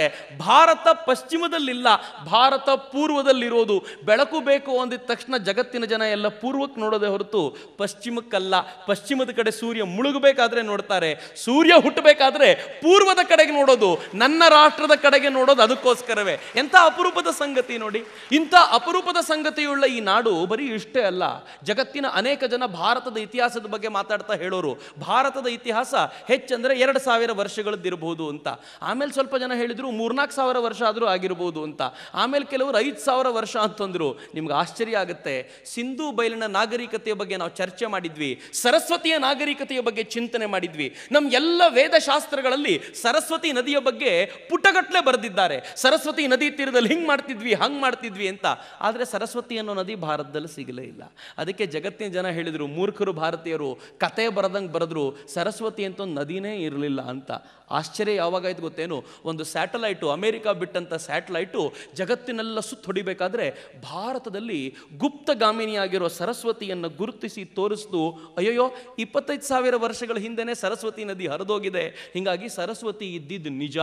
ಭಾರತ ಪಶ್ಚಿಮದಲ್ಲಿಲ್ಲ, ಭಾರತ ಪೂರ್ವದಲ್ಲಿರೋದು. ಬೆಳಕು ಬೇಕು ಅಂದಿದ ತಕ್ಷಣ ಜಗತ್ತಿನ ಜನ ಎಲ್ಲ ಪೂರ್ವಕ್ಕೆ ನೋಡೋದೇ ಹೊರತು ಪಶ್ಚಿಮಕ್ಕಲ್ಲ. ಪಶ್ಚಿಮದ ಕಡೆ ಸೂರ್ಯ ಮುಳುಗಬೇಕಾದ್ರೆ ನೋಡ್ತಾರೆ, ಸೂರ್ಯ ಹುಟ್ಟಬೇಕಾದ್ರೆ ಪೂರ್ವದ ಕಡೆಗೆ ನೋಡೋದು, ನನ್ನ ರಾಷ್ಟ್ರದ ಕಡೆಗೆ ನೋಡೋದು. ಅದಕ್ಕೋಸ್ಕರವೇ ಎಂಥ ಅಪರೂಪದ ಸಂಗತಿ ನೋಡಿ. ಇಂಥ ಅಪರೂಪದ ಸಂಗತಿಯುಳ್ಳ ಈ ನಾಡು ಬರೀ ಇಷ್ಟೇ ಅಲ್ಲ, ಜಗತ್ತಿನ ಅನೇಕ ಜನ ಭಾರತದ ಇತಿಹಾಸದ ಬಗ್ಗೆ ಮಾತಾಡ್ತಾ ಹೇಳೋರು, ಭಾರತದ ಇತಿಹಾಸ ಹೆಚ್ಚಂದ್ರೆ 2000 ವರ್ಷಗಳದ್ದಿರಬಹುದು ಅಂತ. ಆಮೇಲೆ ಸ್ವಲ್ಪ ಜನ ಹೇಳಿದ್ರು 3-4 ವರ್ಷ ಆದರೂ ಆಗಿರಬಹುದು ಅಂತ. ಆಮೇಲೆ ಕೆಲವರು 5000 ವರ್ಷ ಅಂತಂದ್ರು. ನಿಮ್ಗೆ ಆಶ್ಚರ್ಯ ಆಗುತ್ತೆ. ಸಿಂಧೂ ಬಯಲಿನ ನಾಗರಿಕತೆಯ ಬಗ್ಗೆ ನಾವು ಚರ್ಚೆ ಮಾಡಿದ್ವಿ, ಸರಸ್ವತಿಯ ನಾಗರಿಕತೆಯ ಬಗ್ಗೆ ಚಿಂತನೆ ಮಾಡಿದ್ವಿ. ನಮ್ಮ ಎಲ್ಲ ವೇದಶಾಸ್ತ್ರಗಳಲ್ಲಿ ಸರಸ್ವತಿ ನದಿಯ ಬಗ್ಗೆ ಪುಟಗಟ್ಟಲೆ ಬರೆದಿದ್ದಾರೆ. ಸರಸ್ವತಿ ನದಿ ತೀರದಲ್ಲಿ ಹಿಂಗ್ ಮಾಡ್ತಿದ್ವಿ, ಹಂಗ್ ಮಾಡ್ತಿದ್ವಿ ಅಂತ. ಆದರೆ ಸರಸ್ವತಿ ಅನ್ನೋ ನದಿ ಭಾರತದಲ್ಲಿ ಸಿಗಲೇ ಇಲ್ಲ. ಅದಕ್ಕೆ ಜಗತ್ತಿನ ಜನ ಹೇಳಿದ್ರು, ಮೂರ್ಖರು ಭಾರತೀಯರು, ಕತೆ ಬರದಂಗೆ ಬರೆದ್ರು, ಸರಸ್ವತಿ ಅಂತ ಒಂದು ನದಿನೇ ಇರಲಿಲ್ಲ ಅಂತ. ಆಶ್ಚರ್ಯ ಯಾವಾಗಾಯ್ತು ಗೊತ್ತೇನು? ಒಂದು ಸ್ಯಾಟಲೈಟು, ಅಮೆರಿಕ ಬಿಟ್ಟಂತ ಸ್ಯಾಟಲೈಟು ಜಗತ್ತಿನೆಲ್ಲ ಸುತ್ತ ಹೊಡಿಬೇಕಾದ್ರೆ ಭಾರತದಲ್ಲಿ ಗುಪ್ತಗಾಮಿನಿಯಾಗಿರೋ ಸರಸ್ವತಿಯನ್ನು ಗುರುತಿಸಿ ತೋರಿಸ್ತು. ಅಯ್ಯೋ, 25,000 ವರ್ಷಗಳ ಹಿಂದೆನೇ ಸರಸ್ವತಿ ನದಿ ಹರಿದೋಗಿದೆ, ಹಿಂಗಾಗಿ ಸರಸ್ವತಿ ಇದ್ದಿದ್ದು ನಿಜ.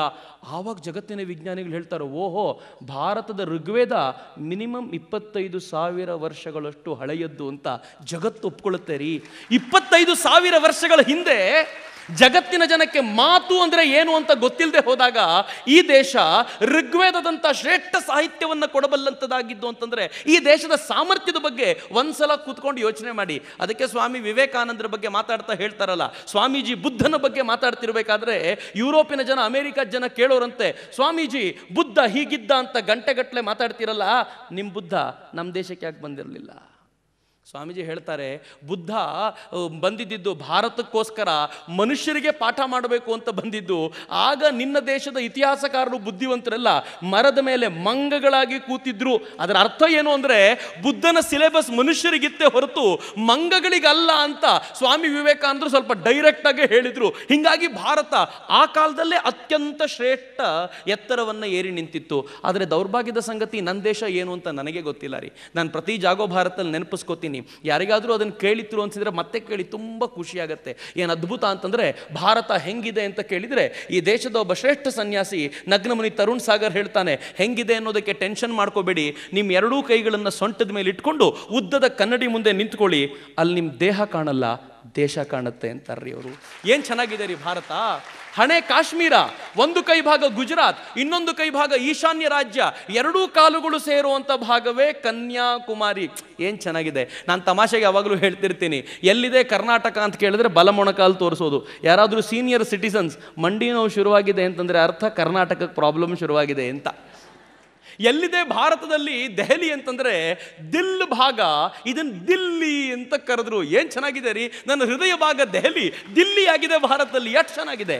ಆವಾಗ ಜಗತ್ತಿನ ವಿಜ್ಞಾನಿಗಳು ಹೇಳ್ತಾರೆ, ಓಹೋ, ಭಾರತದ ಋಗ್ವೇದ ಮಿನಿಮಮ್ 25,000 ವರ್ಷಗಳಷ್ಟು ಹಳೆಯದ್ದು ಅಂತ ಜಗತ್ತು ಒಪ್ಕೊಳ್ಳುತ್ತೆ ರೀ. 25,000 ವರ್ಷಗಳ ಹಿಂದೆ ಜಗತ್ತಿನ ಜನಕ್ಕೆ ಮಾತು ಅಂದ್ರೆ ಏನು ಅಂತ ಗೊತ್ತಿಲ್ಲದೆ ಹೋದಾಗ ಈ ದೇಶ ಋಗ್ವೇದದಂತ ಶ್ರೇಷ್ಠ ಸಾಹಿತ್ಯವನ್ನು ಕೊಡಬಲ್ಲಂತದಾಗಿದ್ದು ಅಂತಂದ್ರೆ ಈ ದೇಶದ ಸಾಮರ್ಥ್ಯದ ಬಗ್ಗೆ ಒಂದ್ಸಲ ಕೂತ್ಕೊಂಡು ಯೋಚನೆ ಮಾಡಿ. ಅದಕ್ಕೆ ಸ್ವಾಮಿ ವಿವೇಕಾನಂದರ ಬಗ್ಗೆ ಮಾತಾಡ್ತಾ ಹೇಳ್ತಾರಲ್ಲ, ಸ್ವಾಮೀಜಿ ಬುದ್ಧನ ಬಗ್ಗೆ ಮಾತಾಡ್ತಿರ್ಬೇಕಾದ್ರೆ ಯುರೋಪಿನ ಜನ, ಅಮೆರಿಕದ ಜನ ಕೇಳೋರಂತೆ, ಸ್ವಾಮೀಜಿ ಬುದ್ಧ ಹೀಗಿದ್ದ ಅಂತ ಗಂಟೆಗಟ್ಟಲೆ ಮಾತಾಡ್ತಿರಲ್ಲ, ನಿಮ್ಮ ಬುದ್ಧ ನಮ್ಮ ದೇಶಕ್ಕೆ ಯಾಕೆ ಬಂದಿರಲಿಲ್ಲ? ಸ್ವಾಮೀಜಿ ಹೇಳ್ತಾರೆ, ಬುದ್ಧ ಬಂದಿದ್ದು ಭಾರತಕ್ಕೋಸ್ಕರ, ಮನುಷ್ಯರಿಗೆ ಪಾಠ ಮಾಡಬೇಕು ಅಂತ ಬಂದಿದ್ದು. ಆಗ ನಿನ್ನ ದೇಶದ ಇತಿಹಾಸಕಾರರು ಬುದ್ಧಿವಂತರೆಲ್ಲ ಮರದ ಮೇಲೆ ಮಂಗಗಳಾಗಿ ಕೂತಿದ್ರು. ಅದರ ಅರ್ಥ ಏನು ಅಂದರೆ, ಬುದ್ಧನ ಸಿಲೆಬಸ್ ಮನುಷ್ಯರಿಗಿತ್ತೆ ಹೊರತು ಮಂಗಗಳಿಗಲ್ಲ ಅಂತ ಸ್ವಾಮಿ ವಿವೇಕಾನಂದರು ಸ್ವಲ್ಪ ಡೈರೆಕ್ಟ್ ಆಗಿ ಹೇಳಿದ್ರು. ಹಿಂಗಾಗಿ ಭಾರತ ಆ ಕಾಲದಲ್ಲೇ ಅತ್ಯಂತ ಶ್ರೇಷ್ಠ ಎತ್ತರವನ್ನು ಏರಿ ನಿಂತಿತ್ತು. ಆದರೆ ದೌರ್ಭಾಗ್ಯದ ಸಂಗತಿ, ನನ್ನ ದೇಶ ಏನು ಅಂತ ನನಗೆ ಗೊತ್ತಿಲ್ಲ ರೀ. ನಾನು ಪ್ರತಿ ಜಾಗೋ ಭಾರತದಲ್ಲಿ ನೆನಪಿಸ್ಕೋತೀನಿ. ಯಾರಿಗಾದರೂ ಅದನ್ನು ಕೇಳಿದ್ರು ಅನ್ಸಿದ್ರೆ ಮತ್ತೆ ಕೇಳಿ, ತುಂಬ ಖುಷಿಯಾಗತ್ತೆ. ಏನು ಅದ್ಭುತ ಅಂತಂದ್ರೆ, ಭಾರತ ಹೆಂಗಿದೆ ಅಂತ ಕೇಳಿದ್ರೆ, ಈ ದೇಶದ ಒಬ್ಬ ಶ್ರೇಷ್ಠ ಸನ್ಯಾಸಿ ನಗ್ನಮುನಿ ತರುಣ್ ಸಾಗರ್ ಹೇಳ್ತಾನೆ, ಹೆಂಗಿದೆ ಅನ್ನೋದಕ್ಕೆ ಟೆನ್ಷನ್ ಮಾಡ್ಕೋಬೇಡಿ, ನಿಮ್ಮ ಎರಡೂ ಕೈಗಳನ್ನು ಸೊಂಟದ ಮೇಲೆ ಇಟ್ಕೊಂಡು ಉದ್ದದ ಕನ್ನಡಿ ಮುಂದೆ ನಿಂತ್ಕೊಳ್ಳಿ, ಅಲ್ಲಿ ನಿಮ್ಮ ದೇಹ ಕಾಣಲ್ಲ, ದೇಶ ಕಾಣುತ್ತೆ ಅಂತಾರ್ರಿ ಅವರು. ಏನು ಚೆನ್ನಾಗಿದೆ ರೀ ಭಾರತ. ಹಣೆ ಕಾಶ್ಮೀರ, ಒಂದು ಕೈ ಭಾಗ ಗುಜರಾತ್, ಇನ್ನೊಂದು ಕೈ ಭಾಗ ಈಶಾನ್ಯ ರಾಜ್ಯ, ಎರಡೂ ಕಾಲುಗಳು ಸೇರುವಂಥ ಭಾಗವೇ ಕನ್ಯಾಕುಮಾರಿ. ಏನು ಚೆನ್ನಾಗಿದೆ. ನಾನು ತಮಾಷೆಗೆ ಯಾವಾಗಲೂ ಹೇಳ್ತಿರ್ತೀನಿ, ಎಲ್ಲಿದೆ ಕರ್ನಾಟಕ ಅಂತ ಕೇಳಿದ್ರೆ ಬಲಮೊಣಕಾಲು ತೋರಿಸೋದು. ಯಾರಾದರೂ ಸೀನಿಯರ್ ಸಿಟಿಸನ್ಸ್ ಮಂಡಿ ನೋವು ಶುರುವಾಗಿದೆ ಅಂತಂದರೆ ಅರ್ಥ ಕರ್ನಾಟಕಕ್ಕೆ ಪ್ರಾಬ್ಲಮ್ ಶುರುವಾಗಿದೆ ಅಂತ. ಎಲ್ಲಿದೆ ಭಾರತದಲ್ಲಿ ದೆಹಲಿ ಅಂತಂದ್ರೆ ದಿಲ್ ಭಾಗ, ಇದನ್ನು ದಿಲ್ಲಿ ಅಂತ ಕರೆದ್ರು. ಏನು ಚೆನ್ನಾಗಿದೆ ರೀ. ನನ್ನ ಹೃದಯ ಭಾಗ ದೆಹಲಿ, ದಿಲ್ಲಿ ಆಗಿದೆ ಭಾರತದಲ್ಲಿ. ಎಷ್ಟು ಚೆನ್ನಾಗಿದೆ.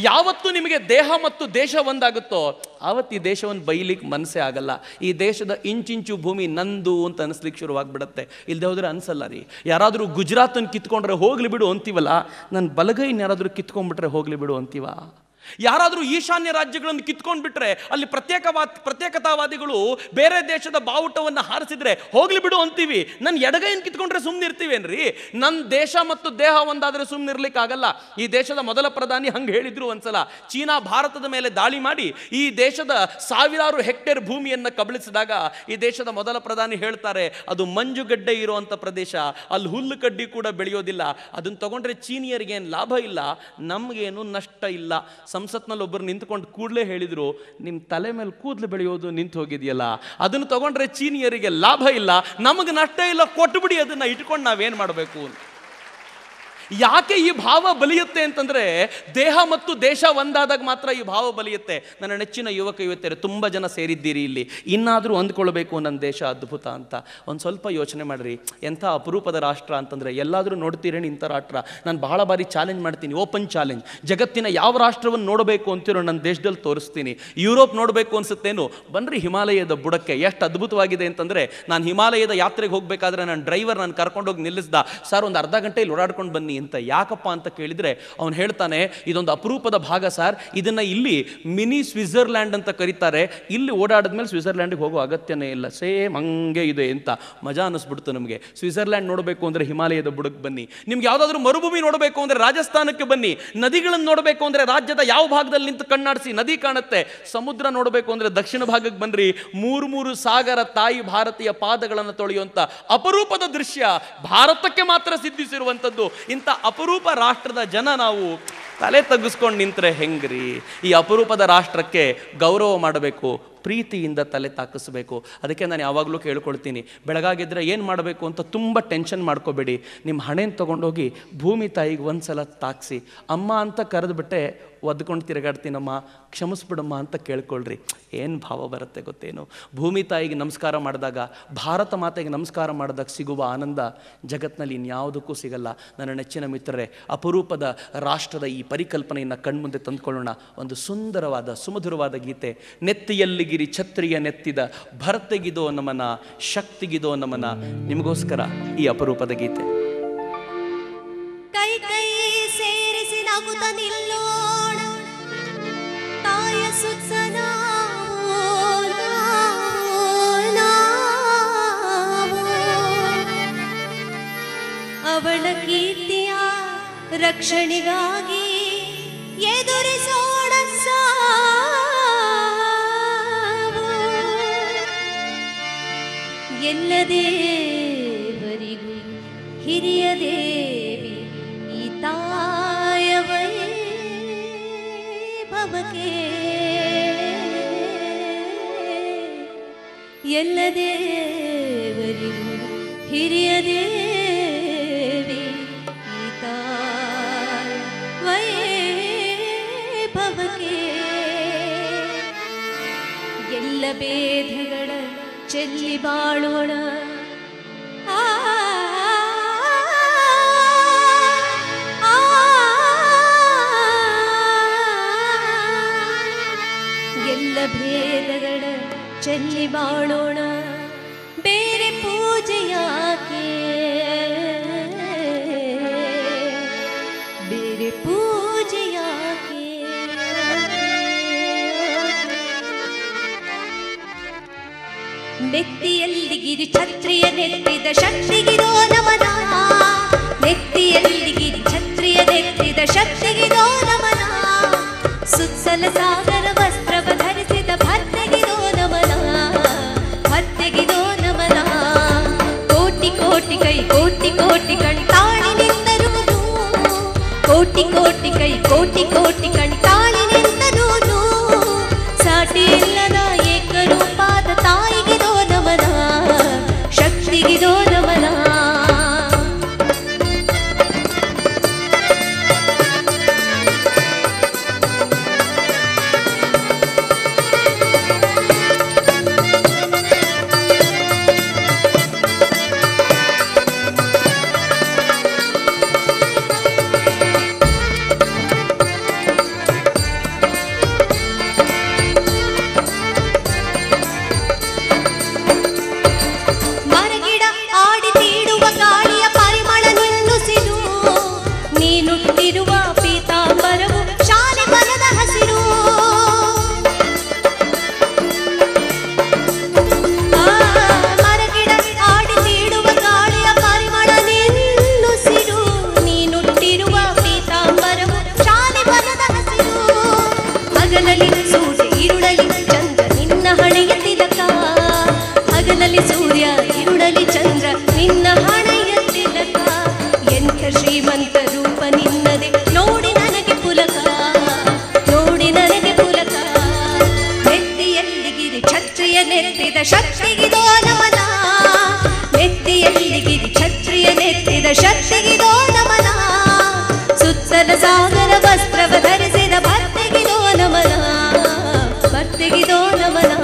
ಯಾವತ್ತು ನಿಮಗೆ ದೇಹ ಮತ್ತು ದೇಶ ಒಂದಾಗುತ್ತೋ ಆವತ್ತು ಈ ದೇಶವನ್ನು ಬೈಲಿಕ್ಕೆ ಮನಸ್ಸೇ ಆಗಲ್ಲ. ಈ ದೇಶದ ಇಂಚಿಂಚು ಭೂಮಿ ನಂದು ಅಂತ ಅನಿಸ್ಲಿಕ್ಕೆ ಶುರುವಾಗ್ಬಿಡತ್ತೆ. ಇಲ್ಲದೆ ಹೋದ್ರೆ ಅನ್ಸಲ್ಲ ರೀ. ಯಾರಾದರೂ ಗುಜರಾತನ್ನು ಕಿತ್ಕೊಂಡ್ರೆ ಹೋಗ್ಲಿ ಬಿಡು ಅಂತೀವಲ್ಲ, ನನ್ನ ಬಲಗೈನ ಯಾರಾದರೂ ಕಿತ್ಕೊಂಡ್ಬಿಟ್ರೆ ಹೋಗ್ಲಿ ಬಿಡು ಅಂತೀವ. ಯಾರಾದರೂ ಈಶಾನ್ಯ ರಾಜ್ಯಗಳನ್ನು ಕಿತ್ಕೊಂಡು ಬಿಟ್ರೆ, ಅಲ್ಲಿ ಪ್ರತ್ಯೇಕತಾವಾದಿಗಳು ಬೇರೆ ದೇಶದ ಬಾವುಟವನ್ನು ಹಾರಿಸಿದ್ರೆ ಹೋಗ್ಲಿ ಬಿಡು ಅಂತೀವಿ. ನನ್ನ ಎಡಗೈಯನ್ನು ಕಿತ್ಕೊಂಡ್ರೆ ಸುಮ್ಮನೆ ಇರ್ತೀವೇನ್ರಿ? ನನ್ನ ದೇಶ ಮತ್ತು ದೇಹ ಒಂದಾದರೆ ಸುಮ್ಮನೆ ಇರ್ಲಿಕ್ಕಾಗಲ್ಲ. ಈ ದೇಶದ ಮೊದಲ ಪ್ರಧಾನಿ ಹಂಗೆ ಹೇಳಿದ್ರು ಒಂದ್ಸಲ. ಚೀನಾ ಭಾರತದ ಮೇಲೆ ದಾಳಿ ಮಾಡಿ ಈ ದೇಶದ ಸಾವಿರಾರು ಹೆಕ್ಟೇರ್ ಭೂಮಿಯನ್ನು ಕಬಳಿಸಿದಾಗ ಈ ದೇಶದ ಮೊದಲ ಪ್ರಧಾನಿ ಹೇಳ್ತಾರೆ, ಅದು ಮಂಜುಗಡ್ಡೆ ಇರುವಂಥ ಪ್ರದೇಶ, ಅಲ್ಲಿ ಹುಲ್ಲು ಕಡ್ಡಿ ಕೂಡ ಬೆಳೆಯೋದಿಲ್ಲ, ಅದನ್ನು ತಗೊಂಡ್ರೆ ಚೀನಿಯರಿಗೆ ಏನು ಲಾಭ ಇಲ್ಲ, ನಮಗೇನು ನಷ್ಟ ಇಲ್ಲ. ಸಂಸತ್ನಲ್ಲಿ ಒಬ್ಬರು ನಿಂತ್ಕೊಂಡು ಕೂಡಲೇ ಹೇಳಿದರು, ನಿಮ್ಮ ತಲೆ ಮೇಲೆ ಕೂದಲು ಬೆಳೆಯೋದು ನಿಂತು ಹೋಗಿದೆಯಲ್ಲ, ಅದನ್ನು ತಗೊಂಡ್ರೆ ಚೀನಿಯರಿಗೆ ಲಾಭ ಇಲ್ಲ, ನಮಗೆ ನಷ್ಟ ಇಲ್ಲ, ಕೊಟ್ಟುಬಿಡಿ, ಅದನ್ನು ಇಟ್ಕೊಂಡು ನಾವೇನು ಮಾಡಬೇಕು? ಯಾಕೆ ಈ ಭಾವ ಬಲಿಯುತ್ತೆ ಅಂತಂದರೆ, ದೇಹ ಮತ್ತು ದೇಶ ಒಂದಾದಾಗ ಮಾತ್ರ ಈ ಭಾವ ಬಲಿಯುತ್ತೆ. ನನ್ನ ನೆಚ್ಚಿನ ಯುವಕ ಯುವತಿಯರು ತುಂಬ ಜನ ಸೇರಿದ್ದೀರಿ ಇಲ್ಲಿ, ಇನ್ನಾದರೂ ಅಂದ್ಕೊಳ್ಬೇಕು ನನ್ನ ದೇಶ ಅದ್ಭುತ ಅಂತ. ಒಂದು ಸ್ವಲ್ಪ ಯೋಚನೆ ಮಾಡಿರಿ, ಎಂಥ ಅಪರೂಪದ ರಾಷ್ಟ್ರ ಅಂತಂದರೆ. ಎಲ್ಲಾದರೂ ನೋಡ್ತೀರೇನು ಇಂಥ ರಾಷ್ಟ್ರ? ನಾನು ಬಹಳ ಬಾರಿ ಚಾಲೆಂಜ್ ಮಾಡ್ತೀನಿ, ಓಪನ್ ಚಾಲೆಂಜ್. ಜಗತ್ತಿನ ಯಾವ ರಾಷ್ಟ್ರವನ್ನು ನೋಡಬೇಕು ಅಂತಿರೋ ನನ್ನ ದೇಶದಲ್ಲಿ ತೋರಿಸ್ತೀನಿ. ಯುರೋಪ್ ನೋಡಬೇಕು ಅನ್ಸುತ್ತೇನು? ಬನ್ನಿರಿ ಹಿಮಾಲಯದ ಬುಡಕ್ಕೆ. ಎಷ್ಟು ಅದ್ಭುತವಾಗಿದೆ ಅಂತಂದರೆ, ನಾನು ಹಿಮಾಲಯದ ಯಾತ್ರೆಗೆ ಹೋಗಬೇಕಾದ್ರೆ ನನ್ನ ಡ್ರೈವರ್ ನಾನು ಕರ್ಕೊಂಡೋಗಿ ನಿಲ್ಲಿಸ್ದ. ಸರ್, ಒಂದು ಅರ್ಧ ಗಂಟೆ ಇಲ್ಲಿ ಓಡಾಡ್ಕೊಂಡು ಬನ್ನಿ ಅಂತ. ಯಾಕಪ್ಪ ಅಂತ ಕೇಳಿದರೆ ಅವನು ಹೇಳ್ತಾನೆ, ಇದೊಂದು ಅಪರೂಪದ ಭಾಗ ಸರ್, ಇದನ್ನು ಇಲ್ಲಿ ಮಿನಿ ಸ್ವಿಟ್ಜರ್ಲ್ಯಾಂಡ್ ಅಂತ ಕರೀತಾರೆ, ಇಲ್ಲಿ ಓಡಾಡಿದ್ಮೇಲೆ ಸ್ವಿಟ್ಜರ್ಲ್ಯಾಂಡಿಗೆ ಹೋಗೋ ಅಗತ್ಯನೇ ಇಲ್ಲ, ಸೇಮ್ ಹಂಗೆ ಇದೆ ಅಂತ. ಮಜಾ ಅನ್ನಿಸ್ಬಿಡ್ತು ನಮಗೆ. ಸ್ವಿಟ್ಜರ್ಲ್ಯಾಂಡ್ ನೋಡಬೇಕು ಅಂದರೆ ಹಿಮಾಲಯದ ಬುಡಕ್ಕೆ ಬನ್ನಿ. ನಿಮ್ಗೆ ಯಾವುದಾದ್ರೂ ಮರುಭೂಮಿ ನೋಡಬೇಕು ಅಂದರೆ ರಾಜಸ್ಥಾನಕ್ಕೆ ಬನ್ನಿ. ನದಿಗಳನ್ನು ನೋಡಬೇಕು ಅಂದರೆ ರಾಜ್ಯದ ಯಾವ ಭಾಗದಲ್ಲಿ ನಿಂತು ಕಣ್ಣಾಡಿಸಿ ನದಿ ಕಾಣುತ್ತೆ. ಸಮುದ್ರ ನೋಡಬೇಕು ಅಂದರೆ ದಕ್ಷಿಣ ಭಾಗಕ್ಕೆ ಬನ್ನಿರಿ. ಮೂರು ಸಾಗರ ತಾಯಿ ಭಾರತೀಯ ಪಾದಗಳನ್ನು ತೊಳೆಯುವಂಥ ಅಪರೂಪದ ದೃಶ್ಯ ಭಾರತಕ್ಕೆ ಮಾತ್ರ ಸಿದ್ಧಿಸಿರುವಂಥದ್ದು. ಇಂಥ ಅಪರೂಪ ರಾಷ್ಟ್ರದ ಜನ ನಾವು ತಲೆ ತಗ್ಗಿಸ್ಕೊಂಡು ನಿಂತರೆ ಹೆಂಗ್ರಿ? ಈ ಅಪರೂಪದ ರಾಷ್ಟ್ರಕ್ಕೆ ಗೌರವ ಮಾಡಬೇಕು, ಪ್ರೀತಿಯಿಂದ ತಲೆ ತಾಕಿಸ್ಬೇಕು. ಅದಕ್ಕೆ ನಾನು ಯಾವಾಗಲೂ ಕೇಳ್ಕೊಳ್ತೀನಿ, ಬೆಳಗಾಗಿದ್ದರೆ ಏನು ಮಾಡಬೇಕು ಅಂತ ತುಂಬ ಟೆನ್ಷನ್ ಮಾಡ್ಕೋಬೇಡಿ. ನಿಮ್ಮ ಹಣೆನ ತೊಗೊಂಡೋಗಿ ಭೂಮಿ ತಾಯಿಗೆ ಒಂದು ಸಲ ತಾಕಿಸಿ, ಅಮ್ಮ ಅಂತ ಕರೆದುಬಿಟ್ಟೆ ಒದ್ಕೊಂಡು ತಿರುಗಾಡ್ತೀನಮ್ಮ, ಕ್ಷಮಿಸ್ಬಿಡಮ್ಮ ಅಂತ ಕೇಳ್ಕೊಳ್ರಿ. ಏನು ಭಾವ ಬರುತ್ತೆ ಗೊತ್ತೇನು? ಭೂಮಿ ತಾಯಿಗೆ ನಮಸ್ಕಾರ ಮಾಡಿದಾಗ, ಭಾರತ ಮಾತೆಗೆ ನಮಸ್ಕಾರ ಮಾಡಿದಾಗ ಸಿಗುವ ಆನಂದ ಜಗತ್ತಿನಲ್ಲಿ ಇನ್ಯಾವುದಕ್ಕೂ ಸಿಗಲ್ಲ. ನನ್ನ ನೆಚ್ಚಿನ ಮಿತ್ರರೇ, ಅಪರೂಪದ ರಾಷ್ಟ್ರದ ಈ ಪರಿಕಲ್ಪನೆಯನ್ನು ಕಣ್ಮುಂದೆ ತಂದುಕೊಳ್ಳೋಣ. ಒಂದು ಸುಂದರವಾದ ಸುಮಧುರವಾದ ಗೀತೆ. ನೆತ್ತಿಯಲ್ಲಿ ಗಿರಿ ಛತ್ರಿಯ ನೆತ್ತಿದ ಭರತೆಗಿದೋ ನಮನ, ಶಕ್ತಿಗಿದೋ ನಮನ. ನಿಮಗೋಸ್ಕರ ಈ ಅಪರೂಪದ ಗೀತೆ. ಕೈ ಕೈ ಸೇರಿಸಿ ನಗುತ್ತ ನಿಲ್ಲೋಣ, ತಾಯ ಸುತ್ತ ಅವಳ ಕೀರ್ತಿಯ ರಕ್ಷಣೆಗಾಗಿ ಎದುರಿಸೋಣ ಸಾವು. ಎಲ್ಲ ದೇವರಿಗೂ ಹಿರಿಯ ದೇವಿ ಈ ತಾಯ ವೈಭವಕ್ಕೆ. ಎಲ್ಲ ದೇವರಿಗೂ ಹಿರಿಯ ದೇವಿ ಈ ತಾಯ ವೈಭವಕ್ಕೆ. ಎಲ್ಲ ಭೇದಗಳ ಚೆಲ್ಲಿ ಬಾಳೋಣ, ಎಲ್ಲ ಭೇದಗಳ ಚೆಲ್ಲಿ ಬಾಳೋಣ. ಬೇರೆ ಪೂಜೆ ಯಾಕೆ, ಬೇರೆ ಪೂಜೆ ಯಾಕೆ? ನೆತ್ತಿಯಲ್ಲಿ ಗಿರಿ ಛತ್ರಿಯ ನೆತ್ತಿದ ಶಕ್ತಿಗಿದೋ ನಮನ, ನೆತ್ತಿಯಲ್ಲಿ ಗಿರಿ ಛತ್ರಿಯ ನೆತ್ತಿದ ಶಕ್ತಿಗಿದೋ ನಮನ. ಸುತ್ತಲ ಸಾಗರ ವಸ್ತ್ರವ ಧರಿಸಿದ ಭರ್ತೆಗಿದೋ ನಮನ, ಭರ್ತೆಗಿದೋ ನಮನ. ಕೋಟಿ ಕೋಟಿ ಕೈ ಕೋಟಿ ಕೋಟಿ ಕಣ್ತಾಳಿ ನಿಂತರುವುದು, ಕೋಟಿ ಕೋಟಿ ಕೈ ಕೋಟಿ ಕೋಟಿ ಕಣ್ತಾಳಿ ನಿಂತರುವುದು. ಸಾಟಿ ಇಲ್ಲದ ಏಕರೂಪಾದ ತಾಯಿಗಿದೋ ನಮನ, ಶಕ್ತಿಗಿದೋ ನಮನ. ನಾಗರ ವಸ್ತ್ರವ ಧರಿಸಿದ ಭರ್ತೆಗಿದೋ ನಮನ, ಭರ್ತೆಗಿದೋ ನಮನ.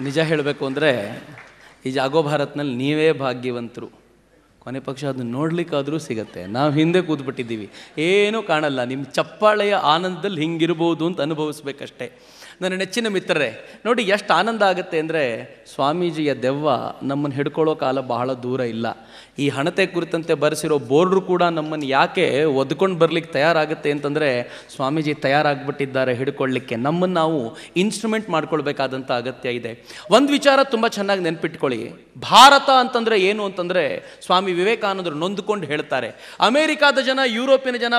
ನಿಜ ಹೇಳಬೇಕು ಅಂದರೆ ಈ ಜಾಗೋ ಭಾರತ್ನಲ್ಲಿ ನೀವೇ ಭಾಗ್ಯವಂತರು. ಕೊನೆ ಪಕ್ಷ ಅದನ್ನ ನೋಡ್ಲಿಕ್ಕಾದರೂ ಸಿಗತ್ತೆ. ನಾವು ಹಿಂದೆ ಕೂತ್ಬಿಟ್ಟಿದ್ದೀವಿ, ಏನೂ ಕಾಣಲ್ಲ. ನಿಮ್ಮ ಚಪ್ಪಾಳೆಯ ಆನಂದದಲ್ಲಿ ಹಿಂಗಿರ್ಬೋದು ಅಂತ ಅನುಭವಿಸ್ಬೇಕಷ್ಟೇ. ನನ್ನ ನೆಚ್ಚಿನ ಮಿತ್ರರೇ, ನೋಡಿ ಎಷ್ಟು ಆನಂದ ಆಗುತ್ತೆ ಅಂದರೆ, ಸ್ವಾಮೀಜಿಯ ದೆವ್ವ ನಮ್ಮನ್ನು ಹಿಡ್ಕೊಳ್ಳೋ ಕಾಲ ಬಹಳ ದೂರ ಇಲ್ಲ. ಈ ಹಣತೆ ಕುರಿತಂತೆ ಬರೆಸಿರೋ ಬೋರ್ಡ್ರು ಕೂಡ ನಮ್ಮನ್ನು ಯಾಕೆ ಒದ್ಕೊಂಡು ಬರ್ಲಿಕ್ಕೆ ತಯಾರಾಗುತ್ತೆ ಅಂತಂದರೆ, ಸ್ವಾಮೀಜಿ ತಯಾರಾಗ್ಬಿಟ್ಟಿದ್ದಾರೆ ಹಿಡ್ಕೊಳ್ಳಿಕ್ಕೆ. ನಮ್ಮನ್ನು ನಾವು ಇನ್ಸ್ಟ್ರೂಮೆಂಟ್ ಮಾಡ್ಕೊಳ್ಬೇಕಾದಂಥ ಅಗತ್ಯ ಇದೆ. ಒಂದು ವಿಚಾರ ತುಂಬ ಚೆನ್ನಾಗಿ ನೆನ್ಪಿಟ್ಕೊಳ್ಳಿ. ಭಾರತ ಅಂತಂದರೆ ಏನು ಅಂತಂದರೆ, ಸ್ವಾಮಿ ವಿವೇಕಾನಂದರು ನೊಂದುಕೊಂಡು ಹೇಳ್ತಾರೆ, ಅಮೇರಿಕಾದ ಜನ, ಯುರೋಪಿನ ಜನ,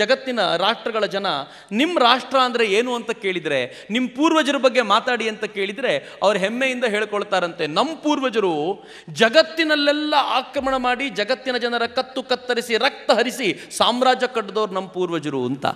ಜಗತ್ತಿನ ರಾಷ್ಟ್ರಗಳ ಜನ ನಿಮ್ಮ ರಾಷ್ಟ್ರ ಅಂದರೆ ಏನು ಅಂತ ಕೇಳಿದರೆ, ನಿಮ್ಮ ಪೂರ್ವಜರ ಬಗ್ಗೆ ಮಾತಾಡಿ ಅಂತ ಕೇಳಿದರೆ ಅವ್ರು ಹೆಮ್ಮೆಯಿಂದ ಹೇಳ್ಕೊಳ್ತಾರಂತೆ, ನಮ್ಮ ಪೂರ್ವಜರು ಜಗತ್ತಿನಲ್ಲೆಲ್ಲ ಆಕ್ರಮಣ ಮಾಡಿ ಜಗತ್ತಿನ ಜನರ ಕತ್ತು ಕತ್ತರಿಸಿ ರಕ್ತ ಹರಿಸಿ ಸಾಮ್ರಾಜ್ಯ ಕಟ್ಟಿದವ್ರು ನಮ್ಮ ಪೂರ್ವಜರು ಅಂತ.